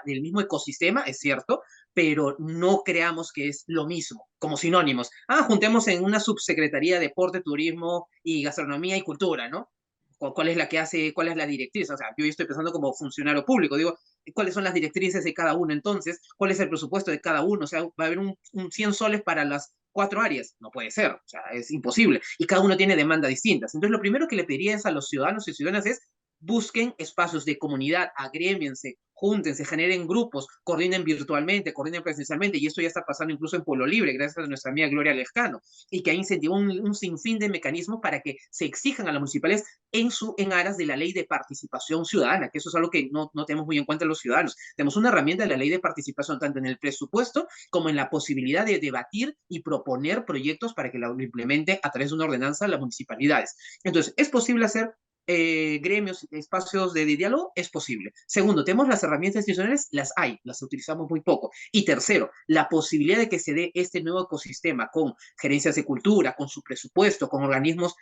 del mismo ecosistema, es cierto, pero no creamos que es lo mismo, como sinónimos. Ah, juntemos en una subsecretaría de deporte, turismo y gastronomía y cultura, ¿no? ¿Cuál es la que hace, cuál es la directriz? O sea, yo estoy pensando como funcionario público, digo, ¿cuáles son las directrices de cada uno entonces? ¿Cuál es el presupuesto de cada uno? O sea, ¿va a haber un 100 soles para las 4 áreas? No puede ser, o sea, es imposible. Y cada uno tiene demandas distintas. Entonces, lo primero que le pediría es a los ciudadanos y ciudadanas es busquen espacios de comunidad, agrémiense, júntense, generen grupos, coordinen virtualmente, coordinen presencialmente, y esto ya está pasando incluso en Pueblo Libre, gracias a nuestra amiga Gloria Lescano, y que ha incentivado un sinfín de mecanismos para que se exijan a las municipales en aras de la ley de participación ciudadana, que eso es algo que no tenemos muy en cuenta los ciudadanos. Tenemos una herramienta de la ley de participación, tanto en el presupuesto como en la posibilidad de debatir y proponer proyectos para que lo implemente a través de una ordenanza las municipalidades. Entonces, ¿es posible hacer gremios, espacios de diálogo? Es posible. Segundo, tenemos las herramientas institucionales, las hay, las utilizamos muy poco. Y tercero, la posibilidad de que se dé este nuevo ecosistema con gerencias de cultura, con su presupuesto, con organismos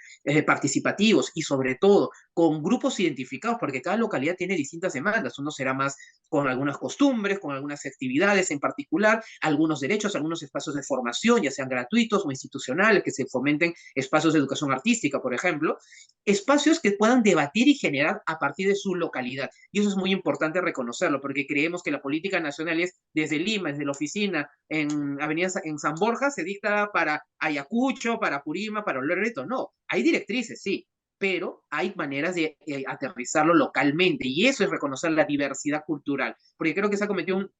participativos y sobre todo con grupos identificados, porque cada localidad tiene distintas demandas. Uno será más con algunas costumbres, con algunas actividades en particular, algunos derechos, algunos espacios de formación, ya sean gratuitos o institucionales, que se fomenten espacios de educación artística, por ejemplo, espacios que puedan debatir y generar a partir de su localidad. Y eso es muy importante reconocerlo, porque creemos que la política nacional es desde Lima, desde la oficina, en Avenida en San Borja, se dicta para Ayacucho, para Purima, para Loreto. No, hay directrices, sí, pero hay maneras de aterrizarlo localmente, y eso es reconocer la diversidad cultural, porque creo que se ha cometido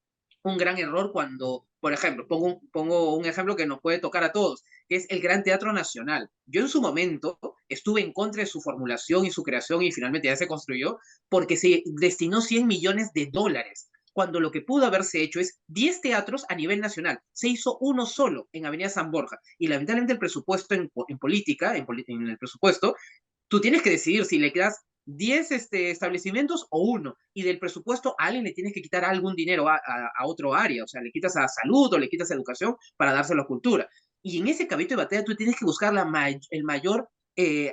un gran error cuando, por ejemplo, pongo un ejemplo que nos puede tocar a todos, que es el Gran Teatro Nacional. Yo en su momento estuve en contra de su formulación y su creación y finalmente ya se construyó porque se destinó 100 millones de dólares, cuando lo que pudo haberse hecho es 10 teatros a nivel nacional. Se hizo uno solo en Avenida San Borja y lamentablemente el presupuesto en política, en el presupuesto, tú tienes que decidir si le quedas 10 establecimientos o uno, y del presupuesto a alguien le tienes que quitar algún dinero a otro área, o sea, le quitas a salud o le quitas a educación para dárselo a cultura. Y en ese cabito de batalla tú tienes que buscar el mayor,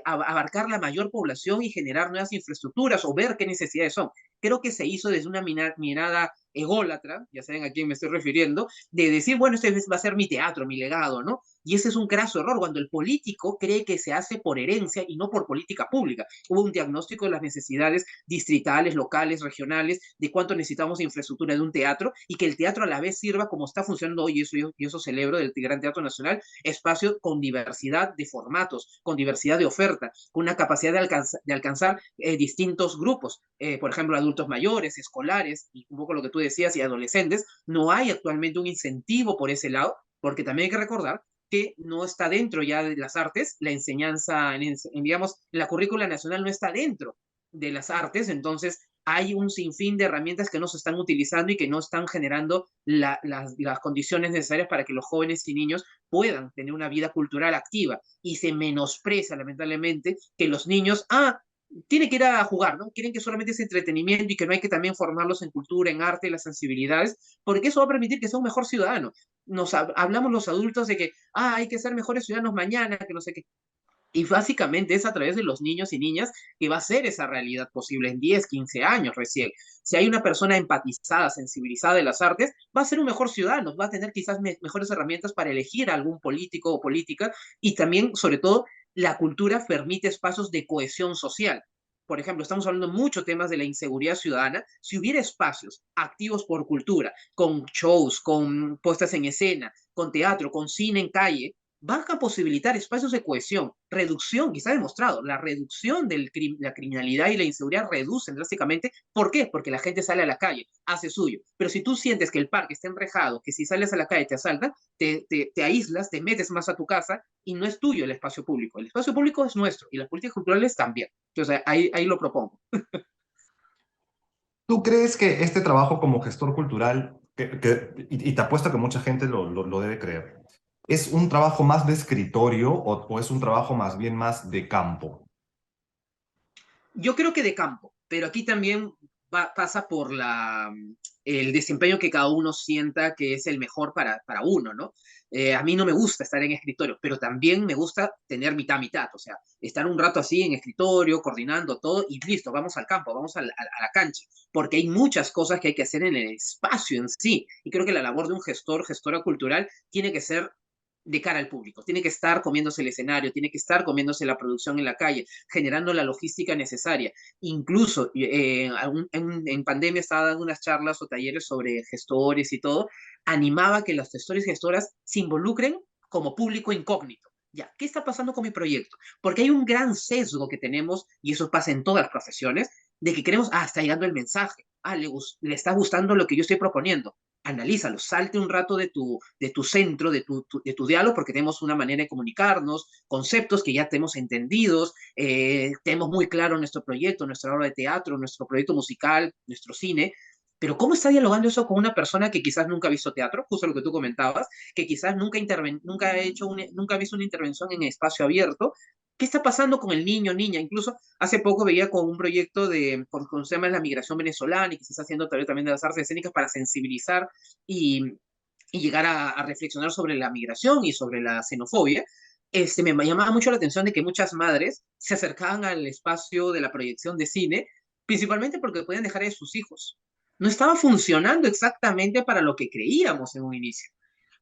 abarcar la mayor población y generar nuevas infraestructuras o ver qué necesidades son. Creo que se hizo desde una mirada ególatra, ya saben a quién me estoy refiriendo, de decir, bueno, este va a ser mi teatro, mi legado, ¿no? Y ese es un graso error, cuando el político cree que se hace por herencia y no por política pública. Hubo un diagnóstico de las necesidades distritales, locales, regionales, de cuánto necesitamos de infraestructura de un teatro, y que el teatro a la vez sirva como está funcionando hoy, y eso celebro del Gran Teatro Nacional, espacio con diversidad de formatos, con diversidad de oferta, con una capacidad de alcanzar distintos grupos, por ejemplo, adultos mayores, escolares, y un poco lo que tú decías, y adolescentes. No hay actualmente un incentivo por ese lado, porque también hay que recordar que no está dentro ya de las artes, la enseñanza, digamos, la currícula nacional no está dentro. de las artes, entonces hay un sinfín de herramientas que no se están utilizando y que no están generando las condiciones necesarias para que los jóvenes y niños puedan tener una vida cultural activa. Y se menosprecia, lamentablemente, que los niños, tienen que ir a jugar, ¿no? Quieren que solamente es entretenimiento y que no hay que también formarlos en cultura, en arte, las sensibilidades, porque eso va a permitir que sea un mejor ciudadano. Hablamos los adultos de que, hay que ser mejores ciudadanos mañana, que no sé qué. Y básicamente es a través de los niños y niñas que va a ser esa realidad posible en 10, 15 años recién. Si hay una persona empatizada, sensibilizada de las artes, va a ser un mejor ciudadano, va a tener quizás mejores herramientas para elegir a algún político o política y también, sobre todo, la cultura permite espacios de cohesión social. Por ejemplo, estamos hablando mucho temas de la inseguridad ciudadana. Si hubiera espacios activos por cultura, con shows, con puestas en escena, con teatro, con cine en calle, van a posibilitar espacios de cohesión, reducción, quizá demostrado, la reducción de la criminalidad y la inseguridad reducen drásticamente. ¿Por qué? Porque la gente sale a la calle, hace suyo. Pero si tú sientes que el parque está enrejado, que si sales a la calle te asaltan, te aíslas, te metes más a tu casa y no es tuyo el espacio público. El espacio público es nuestro y las políticas culturales también. Entonces ahí lo propongo. ¿Tú crees que este trabajo como gestor cultural, y te apuesto que mucha gente lo debe creer, es un trabajo más de escritorio o es un trabajo más bien más de campo? Yo creo que de campo, pero aquí también pasa por el desempeño que cada uno sienta que es el mejor para uno, ¿no? A mí no me gusta estar en escritorio, pero también me gusta tener mitad, o sea, estar un rato así en escritorio, coordinando todo y listo, vamos al campo, vamos a la cancha, porque hay muchas cosas que hay que hacer en el espacio en sí, y creo que la labor de un gestor, gestora cultural, tiene que ser de cara al público. Tiene que estar comiéndose el escenario, tiene que estar comiéndose la producción en la calle, generando la logística necesaria. Incluso en pandemia estaba dando unas charlas o talleres sobre gestores y todo, animaba que los gestores y gestoras se involucren como público incógnito. Ya, ¿qué está pasando con mi proyecto? Porque hay un gran sesgo que tenemos, y eso pasa en todas las profesiones, de que queremos, está llegando el mensaje, le está gustando lo que yo estoy proponiendo, analízalo, salte un rato de tu centro, de tu diálogo, porque tenemos una manera de comunicarnos, conceptos que ya tenemos entendidos, tenemos muy claro nuestro proyecto, nuestra obra de teatro, nuestro proyecto musical, nuestro cine, pero ¿cómo está dialogando eso con una persona que quizás nunca ha visto teatro? Justo lo que tú comentabas, que quizás nunca ha visto una intervención en espacio abierto. ¿Qué está pasando con el niño, niña? Incluso hace poco veía con un proyecto con se llama la migración venezolana y que se está haciendo también de las artes escénicas para sensibilizar y, y llegar a reflexionar sobre la migración y sobre la xenofobia. Me llamaba mucho la atención de que muchas madres se acercaban al espacio de la proyección de cine, principalmente porque podían dejar a sus hijos. No estaba funcionando exactamente para lo que creíamos en un inicio.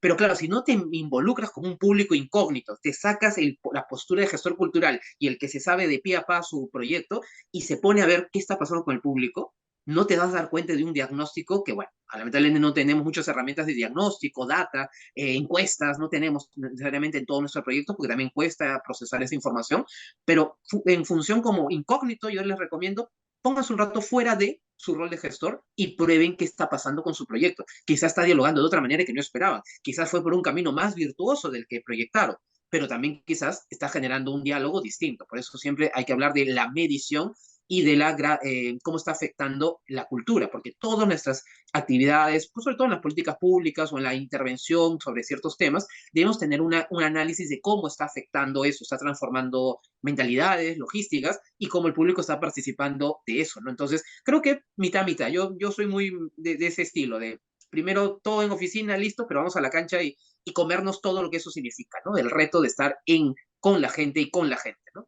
Pero claro, si no te involucras con un público incógnito, te sacas la postura de gestor cultural y el que se sabe de pie a pa su proyecto y se pone a ver qué está pasando con el público, no te vas a dar cuenta de un diagnóstico que, bueno, lamentablemente no tenemos muchas herramientas de diagnóstico, data, encuestas, no tenemos necesariamente en todo nuestro proyecto porque también cuesta procesar esa información, pero en función como incógnito, yo les recomiendo pónganse un rato fuera de su rol de gestor y prueben qué está pasando con su proyecto. Quizás está dialogando de otra manera que no esperaban, quizás fue por un camino más virtuoso del que proyectaron, pero también quizás está generando un diálogo distinto. Por eso siempre hay que hablar de la medición y de cómo está afectando la cultura, porque todas nuestras actividades, pues sobre todo en las políticas públicas o en la intervención sobre ciertos temas, debemos tener un análisis de cómo está afectando eso, está transformando mentalidades, logísticas y cómo el público está participando de eso, ¿no? Entonces, creo que mitad. Yo soy muy de ese estilo, de primero todo en oficina, listo, pero vamos a la cancha y comernos todo lo que eso significa, ¿no? El reto de estar con la gente y con la gente, ¿no?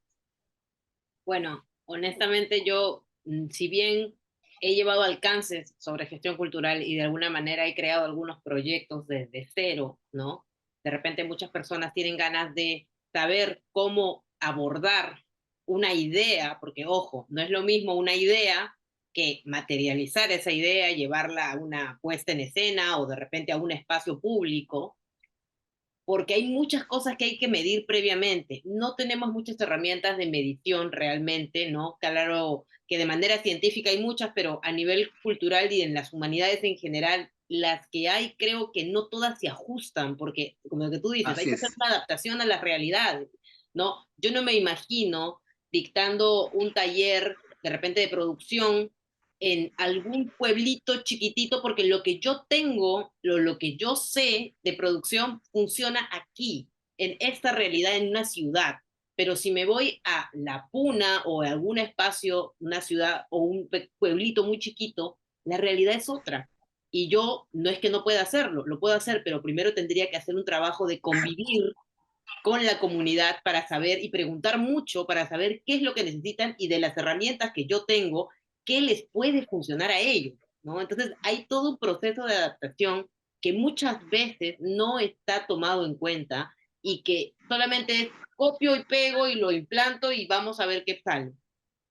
Bueno, honestamente yo, si bien he llevado alcances sobre gestión cultural y de alguna manera he creado algunos proyectos desde cero, ¿no? De repente muchas personas tienen ganas de saber cómo abordar una idea, porque ojo, no es lo mismo una idea que materializar esa idea, llevarla a una puesta en escena o de repente a un espacio público, porque hay muchas cosas que hay que medir previamente. No tenemos muchas herramientas de medición realmente, ¿no? Claro que de manera científica hay muchas, pero a nivel cultural y en las humanidades en general, las que hay creo que no todas se ajustan, porque como lo que tú dices, hay Así que hacer es. una adaptación a las realidades, ¿no? Yo no me imagino dictando un taller de repente de producción en algún pueblito chiquitito, porque lo que yo tengo, lo que yo sé de producción funciona aquí, en esta realidad, en una ciudad. Pero si me voy a La Puna o a algún espacio, una ciudad o un pueblito muy chiquito, la realidad es otra. Y yo no es que no pueda hacerlo, lo puedo hacer, pero primero tendría que hacer un trabajo de convivir con la comunidad para saber y preguntar mucho para saber qué es lo que necesitan y de las herramientas que yo tengo, qué les puede funcionar a ellos, ¿no? Entonces hay todo un proceso de adaptación que muchas veces no está tomado en cuenta y que solamente es copio y pego y lo implanto y vamos a ver qué sale.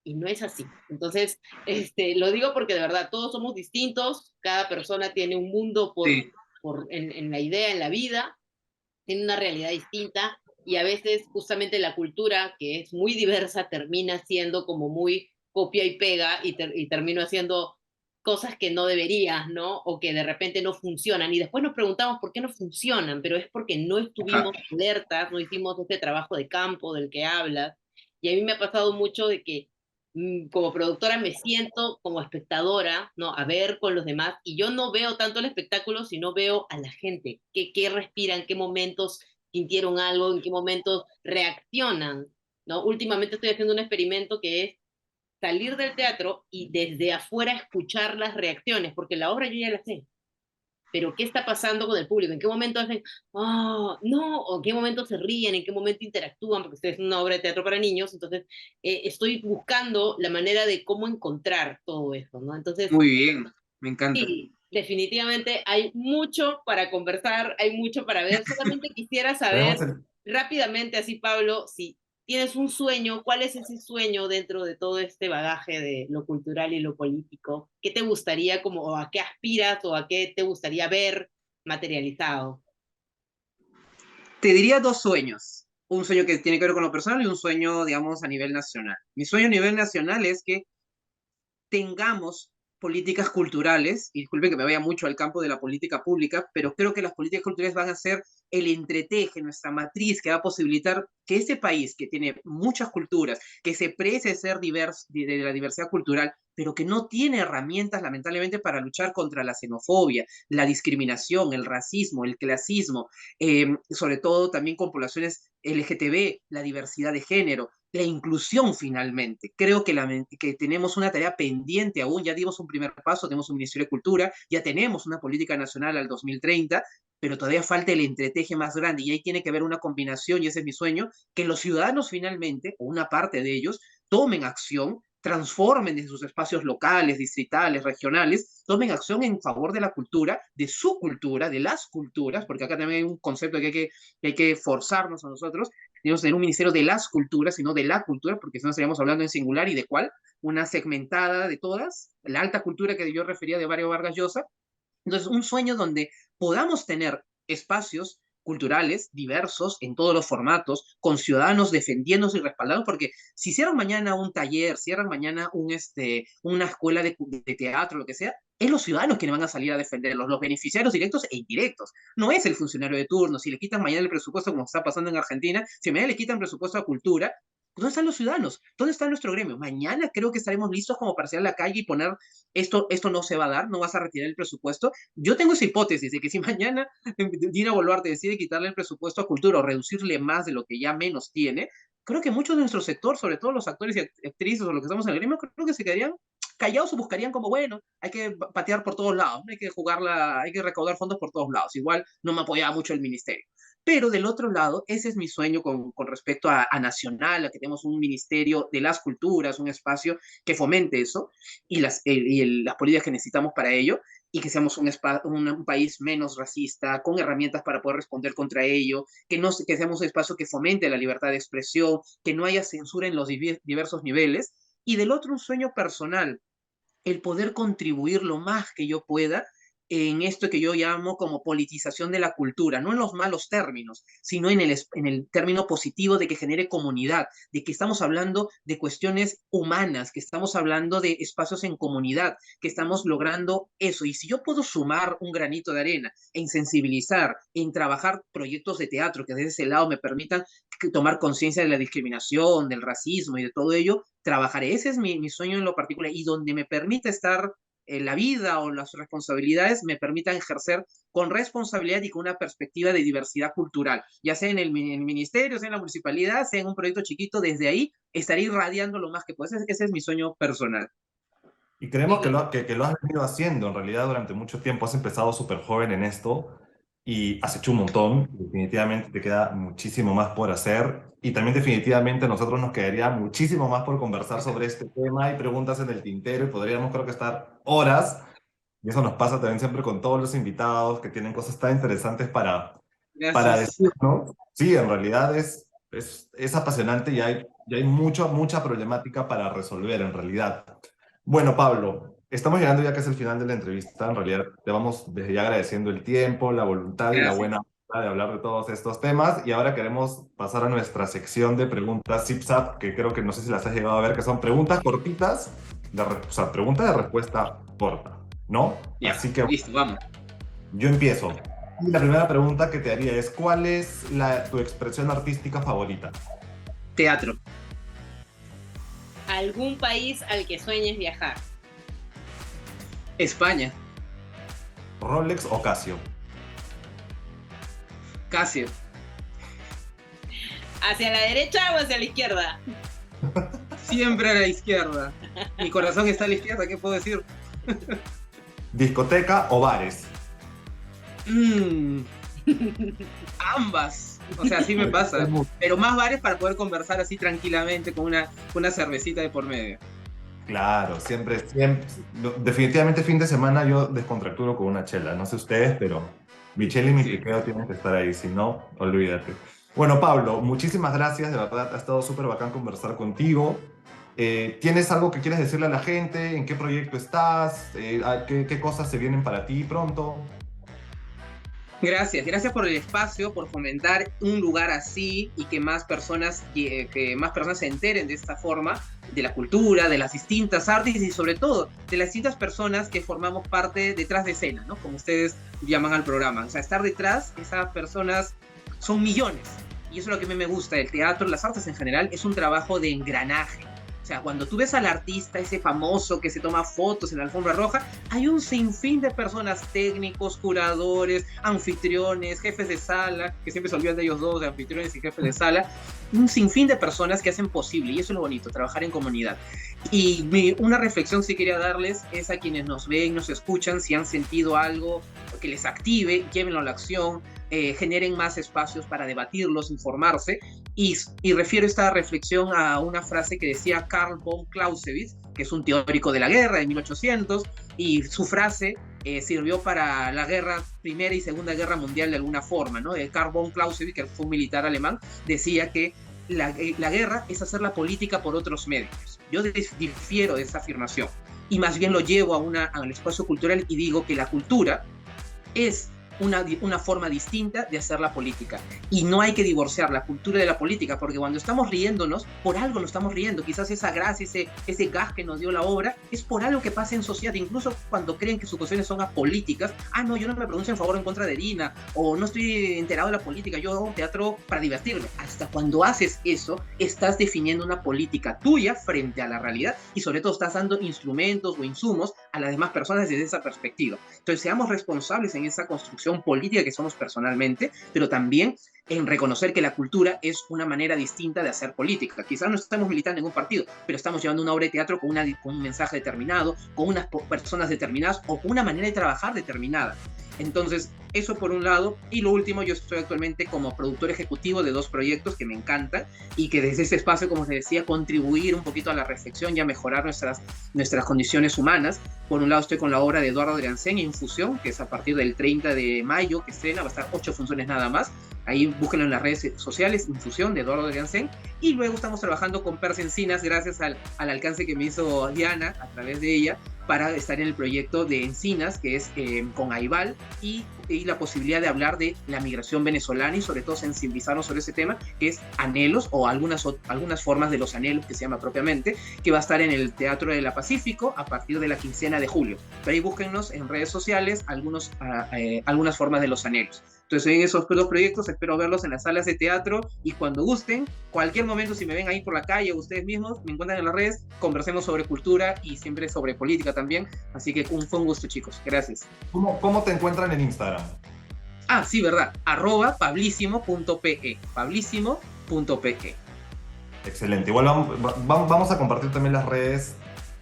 Y no es así. Entonces, lo digo porque de verdad todos somos distintos, cada persona tiene un mundo Sí. en la idea, en la vida, tiene una realidad distinta y a veces justamente la cultura, que es muy diversa, termina siendo como muy copia y pega y termino haciendo cosas que no deberías, ¿no? O que de repente no funcionan. Y después nos preguntamos por qué no funcionan, pero es porque no Ajá. estuvimos alertas, no hicimos este trabajo de campo del que hablas. Y a mí me ha pasado mucho de que como productora me siento como espectadora, ¿no? A ver con los demás y yo no veo tanto el espectáculo, sino veo a la gente, qué respiran, qué momentos sintieron algo, en qué momentos reaccionan, ¿no? Últimamente estoy haciendo un experimento que es salir del teatro y desde afuera escuchar las reacciones, porque la obra yo ya la sé, pero ¿qué está pasando con el público? ¿En qué momento hacen, oh, no? ¿O en qué momento se ríen? ¿En qué momento interactúan? Porque es una obra de teatro para niños, entonces estoy buscando la manera de cómo encontrar todo eso, ¿no? Entonces, Muy bien, me encanta. sí, definitivamente hay mucho para conversar, hay mucho para ver. Solamente quisiera Tenemos saber el- rápidamente, así Pablo, si tienes un sueño, ¿cuál es ese sueño dentro de todo este bagaje de lo cultural y lo político? ¿Qué te gustaría como, o a qué aspiras o a qué te gustaría ver materializado? Te diría dos sueños. Un sueño que tiene que ver con lo personal y un sueño, digamos, a nivel nacional. Mi sueño a nivel nacional es que tengamos políticas culturales, y disculpen que me vaya mucho al campo de la política pública, pero creo que las políticas culturales van a ser el entreteje, nuestra matriz que va a posibilitar que ese país que tiene muchas culturas, que se precie ser de la diversidad cultural, pero que no tiene herramientas lamentablemente para luchar contra la xenofobia, la discriminación, el racismo, el clasismo, sobre todo también con poblaciones LGTB, la diversidad de género, la inclusión finalmente. Creo que tenemos una tarea pendiente aún, ya dimos un primer paso, tenemos un Ministerio de Cultura, ya tenemos una política nacional al 2030, pero todavía falta el entreteje más grande y ahí tiene que haber una combinación, y ese es mi sueño, que los ciudadanos finalmente, o una parte de ellos, tomen acción, transformen en sus espacios locales, distritales, regionales, tomen acción en favor de la cultura, de su cultura, de las culturas, porque acá también hay un concepto que hay que forzarnos a nosotros, debemos tener un ministerio de las culturas, sino de la cultura, porque si no estaríamos hablando en singular y de cuál, una segmentada de todas, la alta cultura que yo refería de Mario Vargas Llosa. Entonces, un sueño donde podamos tener espacios culturales diversos en todos los formatos, con ciudadanos defendiéndose y respaldados, porque si cierran mañana un taller, cierran mañana una escuela de teatro, lo que sea, es los ciudadanos quienes van a salir a defenderlos, los beneficiarios directos e indirectos. No es el funcionario de turno. Si le quitan mañana el presupuesto, como está pasando en Argentina, si mañana le quitan presupuesto a cultura, ¿dónde están los ciudadanos? ¿Dónde está nuestro gremio? Mañana creo que estaremos listos como para salir a la calle y poner esto no se va a dar, no vas a retirar el presupuesto. Yo tengo esa hipótesis de que si mañana Dina Boluarte decide quitarle el presupuesto a cultura o reducirle más de lo que ya menos tiene, creo que muchos de nuestro sector, sobre todo los actores y actrices o los que estamos en el gremio, creo que se quedarían callados o buscarían como, bueno, hay que patear por todos lados, hay que jugarla, hay que recaudar fondos por todos lados. Igual no me apoyaba mucho el ministerio. Pero del otro lado, ese es mi sueño con respecto a Nacional, a que tenemos un ministerio de las culturas, un espacio que fomente eso y las políticas que necesitamos para ello, y que seamos un país menos racista, con herramientas para poder responder contra ello, que seamos un espacio que fomente la libertad de expresión, que no haya censura en los diversos niveles. Y del otro, un sueño personal, el poder contribuir lo más que yo pueda en esto que yo llamo como politización de la cultura, no en los malos términos, sino en el término positivo de que genere comunidad, de que estamos hablando de cuestiones humanas, que estamos hablando de espacios en comunidad, que estamos logrando eso. Y si yo puedo sumar un granito de arena en sensibilizar, en trabajar proyectos de teatro que desde ese lado me permitan tomar conciencia de la discriminación, del racismo y de todo ello, trabajaré. Ese es mi sueño en lo particular, y donde me permita estar la vida o las responsabilidades me permitan ejercer con responsabilidad y con una perspectiva de diversidad cultural, ya sea en el ministerio, sea en la municipalidad, sea en un proyecto chiquito. Desde ahí estaré irradiando lo más que pueda. Ese es mi sueño personal. Y creemos que lo has venido haciendo en realidad durante mucho tiempo. Has empezado súper joven en esto y has hecho un montón. Definitivamente te queda muchísimo más por hacer. Y también definitivamente a nosotros nos quedaría muchísimo más por conversar sobre este tema. Hay preguntas en el tintero y podríamos creo que estar horas. Y eso nos pasa también siempre con todos los invitados que tienen cosas tan interesantes para Gracias. decirnos. Sí, en realidad es apasionante y hay mucha problemática para resolver en realidad. Bueno, Pablo, estamos llegando ya casi al final de la entrevista. En realidad, te vamos desde ya agradeciendo el tiempo, la voluntad y la Gracias. buena voluntad de hablar de todos estos temas. Y ahora queremos pasar a nuestra sección de preguntas ZipZap, que creo que no sé si las has llegado a ver, que son preguntas cortitas, o sea, preguntas de respuesta corta, ¿no? Ya, Así que listo, vamos. yo empiezo. Y la primera pregunta que te haría es, ¿cuál es tu expresión artística favorita? Teatro. ¿Algún país al que sueñes viajar? España. ¿Rolex o Casio? Casio. ¿Hacia la derecha o hacia la izquierda? Siempre a la izquierda. Mi corazón está a la izquierda, ¿qué puedo decir? ¿Discoteca o bares? Ambas. O sea, así me pasa. Pero más bares para poder conversar así tranquilamente con una cervecita de por medio. Claro, siempre. Definitivamente fin de semana yo descontracturo con una chela. No sé ustedes, pero mi chela y mi piqueo tienen que estar ahí. Si no, olvídate. Bueno, Pablo, muchísimas gracias. De verdad, ha estado súper bacán conversar contigo. ¿Tienes algo que quieres decirle a la gente? ¿En qué proyecto estás? ¿Qué cosas se vienen para ti pronto? Gracias por el espacio, por fomentar un lugar así y que más personas se enteren de esta forma, de la cultura, de las distintas artes y sobre todo de las distintas personas que formamos parte detrás de escena, ¿no? Como ustedes llaman al programa. O sea, estar detrás, esas personas son millones. Y eso es lo que a mí me gusta del teatro, las artes en general, es un trabajo de engranaje. O sea, cuando tú ves al artista, ese famoso que se toma fotos en la alfombra roja, hay un sinfín de personas, técnicos, curadores, anfitriones, jefes de sala, que siempre se olvidan de ellos dos, de anfitriones y jefes de sala, un sinfín de personas que hacen posible, y eso es lo bonito, trabajar en comunidad. Y una reflexión sí quería darles es a quienes nos ven, nos escuchan, si han sentido algo que les active, llévenlo a la acción, generen más espacios para debatirlos, informarse, y refiero esta reflexión a una frase que decía Karl von Clausewitz, que es un teórico de la guerra de 1800, y su frase sirvió para la Primera y Segunda Guerra Mundial de alguna forma, ¿no? Karl von Clausewitz, que fue un militar alemán, decía que la guerra es hacer la política por otros medios. Yo difiero de esa afirmación, y más bien lo llevo al espacio cultural y digo que la cultura es una forma distinta de hacer la política. Y no hay que divorciar la cultura de la política, porque cuando estamos riéndonos, por algo nos estamos riendo. Quizás esa gracia, ese gas que nos dio la obra, es por algo que pasa en sociedad. Incluso cuando creen que sus cuestiones son apolíticas, no, yo no me pronuncio en favor o en contra de Dina, o no estoy enterado de la política, yo hago un teatro para divertirme. Hasta cuando haces eso, estás definiendo una política tuya frente a la realidad, y sobre todo estás dando instrumentos o insumos a las demás personas desde esa perspectiva. Entonces, seamos responsables en esa construcción política que somos personalmente, pero también en reconocer que la cultura es una manera distinta de hacer política. Quizás no estamos militando en un partido, pero estamos llevando una obra de teatro con un mensaje determinado, con unas personas determinadas o con una manera de trabajar determinada. Entonces, eso por un lado. Y lo último, yo estoy actualmente como productor ejecutivo de 2 proyectos que me encantan y que desde ese espacio, como les decía, contribuir un poquito a la reflexión y a mejorar nuestras condiciones humanas. Por un lado, estoy con la obra de Eduardo Driansen, Infusión, que es a partir del 30 de mayo que estrena, va a estar 8 funciones nada más. Ahí búsquenlo en las redes sociales, Infusión de Eduardo Driansen. Y luego estamos trabajando con Persa Encinas, gracias al alcance que me hizo Diana a través de ella, para estar en el proyecto de Encinas, que es con Aibal, y la posibilidad de hablar de la migración venezolana y sobre todo sensibilizarnos sobre ese tema, que es anhelos o algunas formas de los anhelos, que se llama propiamente, que va a estar en el Teatro de la Pacífico a partir de la quincena de julio. Pero ahí búsquennos en redes sociales algunas formas de los anhelos. Entonces, en esos dos proyectos espero verlos en las salas de teatro, y cuando gusten, cualquier momento, si me ven ahí por la calle o ustedes mismos me encuentran en las redes, conversemos sobre cultura y siempre sobre política también. Así que fue un gusto, chicos. Gracias. ¿Cómo te encuentran en Instagram? Ah, sí, verdad. @pablísimo.pe. Pablísimo.pe. Excelente. Igual vamos a compartir también las redes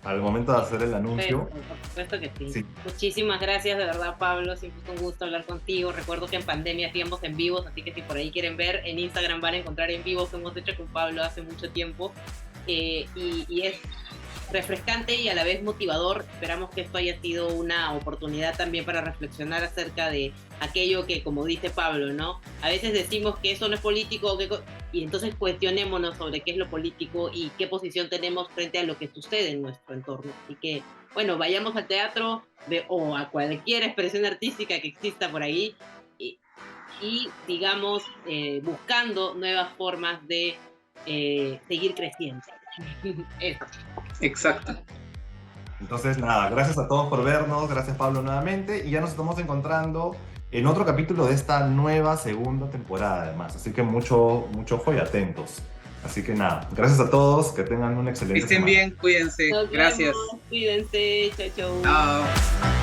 al momento de hacer el anuncio. Por supuesto que sí. Sí. Muchísimas gracias, de verdad, Pablo. Siempre es un gusto hablar contigo. Recuerdo que en pandemia hacíamos en vivos, así que si por ahí quieren ver, en Instagram van a encontrar en vivos que hemos hecho con Pablo hace mucho tiempo. Y es refrescante y a la vez motivador. Esperamos que esto haya sido una oportunidad también para reflexionar acerca de aquello que, como dice Pablo, ¿no? A veces decimos que eso no es político, y entonces cuestionémonos sobre qué es lo político y qué posición tenemos frente a lo que sucede en nuestro entorno. Y que, bueno, vayamos al teatro o a cualquier expresión artística que exista por ahí y sigamos buscando nuevas formas de seguir creciendo. Eso. Exacto. Entonces, nada, gracias a todos por vernos, gracias Pablo nuevamente, y ya nos estamos encontrando en otro capítulo de esta nueva segunda temporada además, así que mucho ojo y atentos. Así que nada, gracias a todos, que tengan un excelente Que estén semana. bien, cuídense. Nos Gracias. vemos, cuídense, chau, chau. Chao.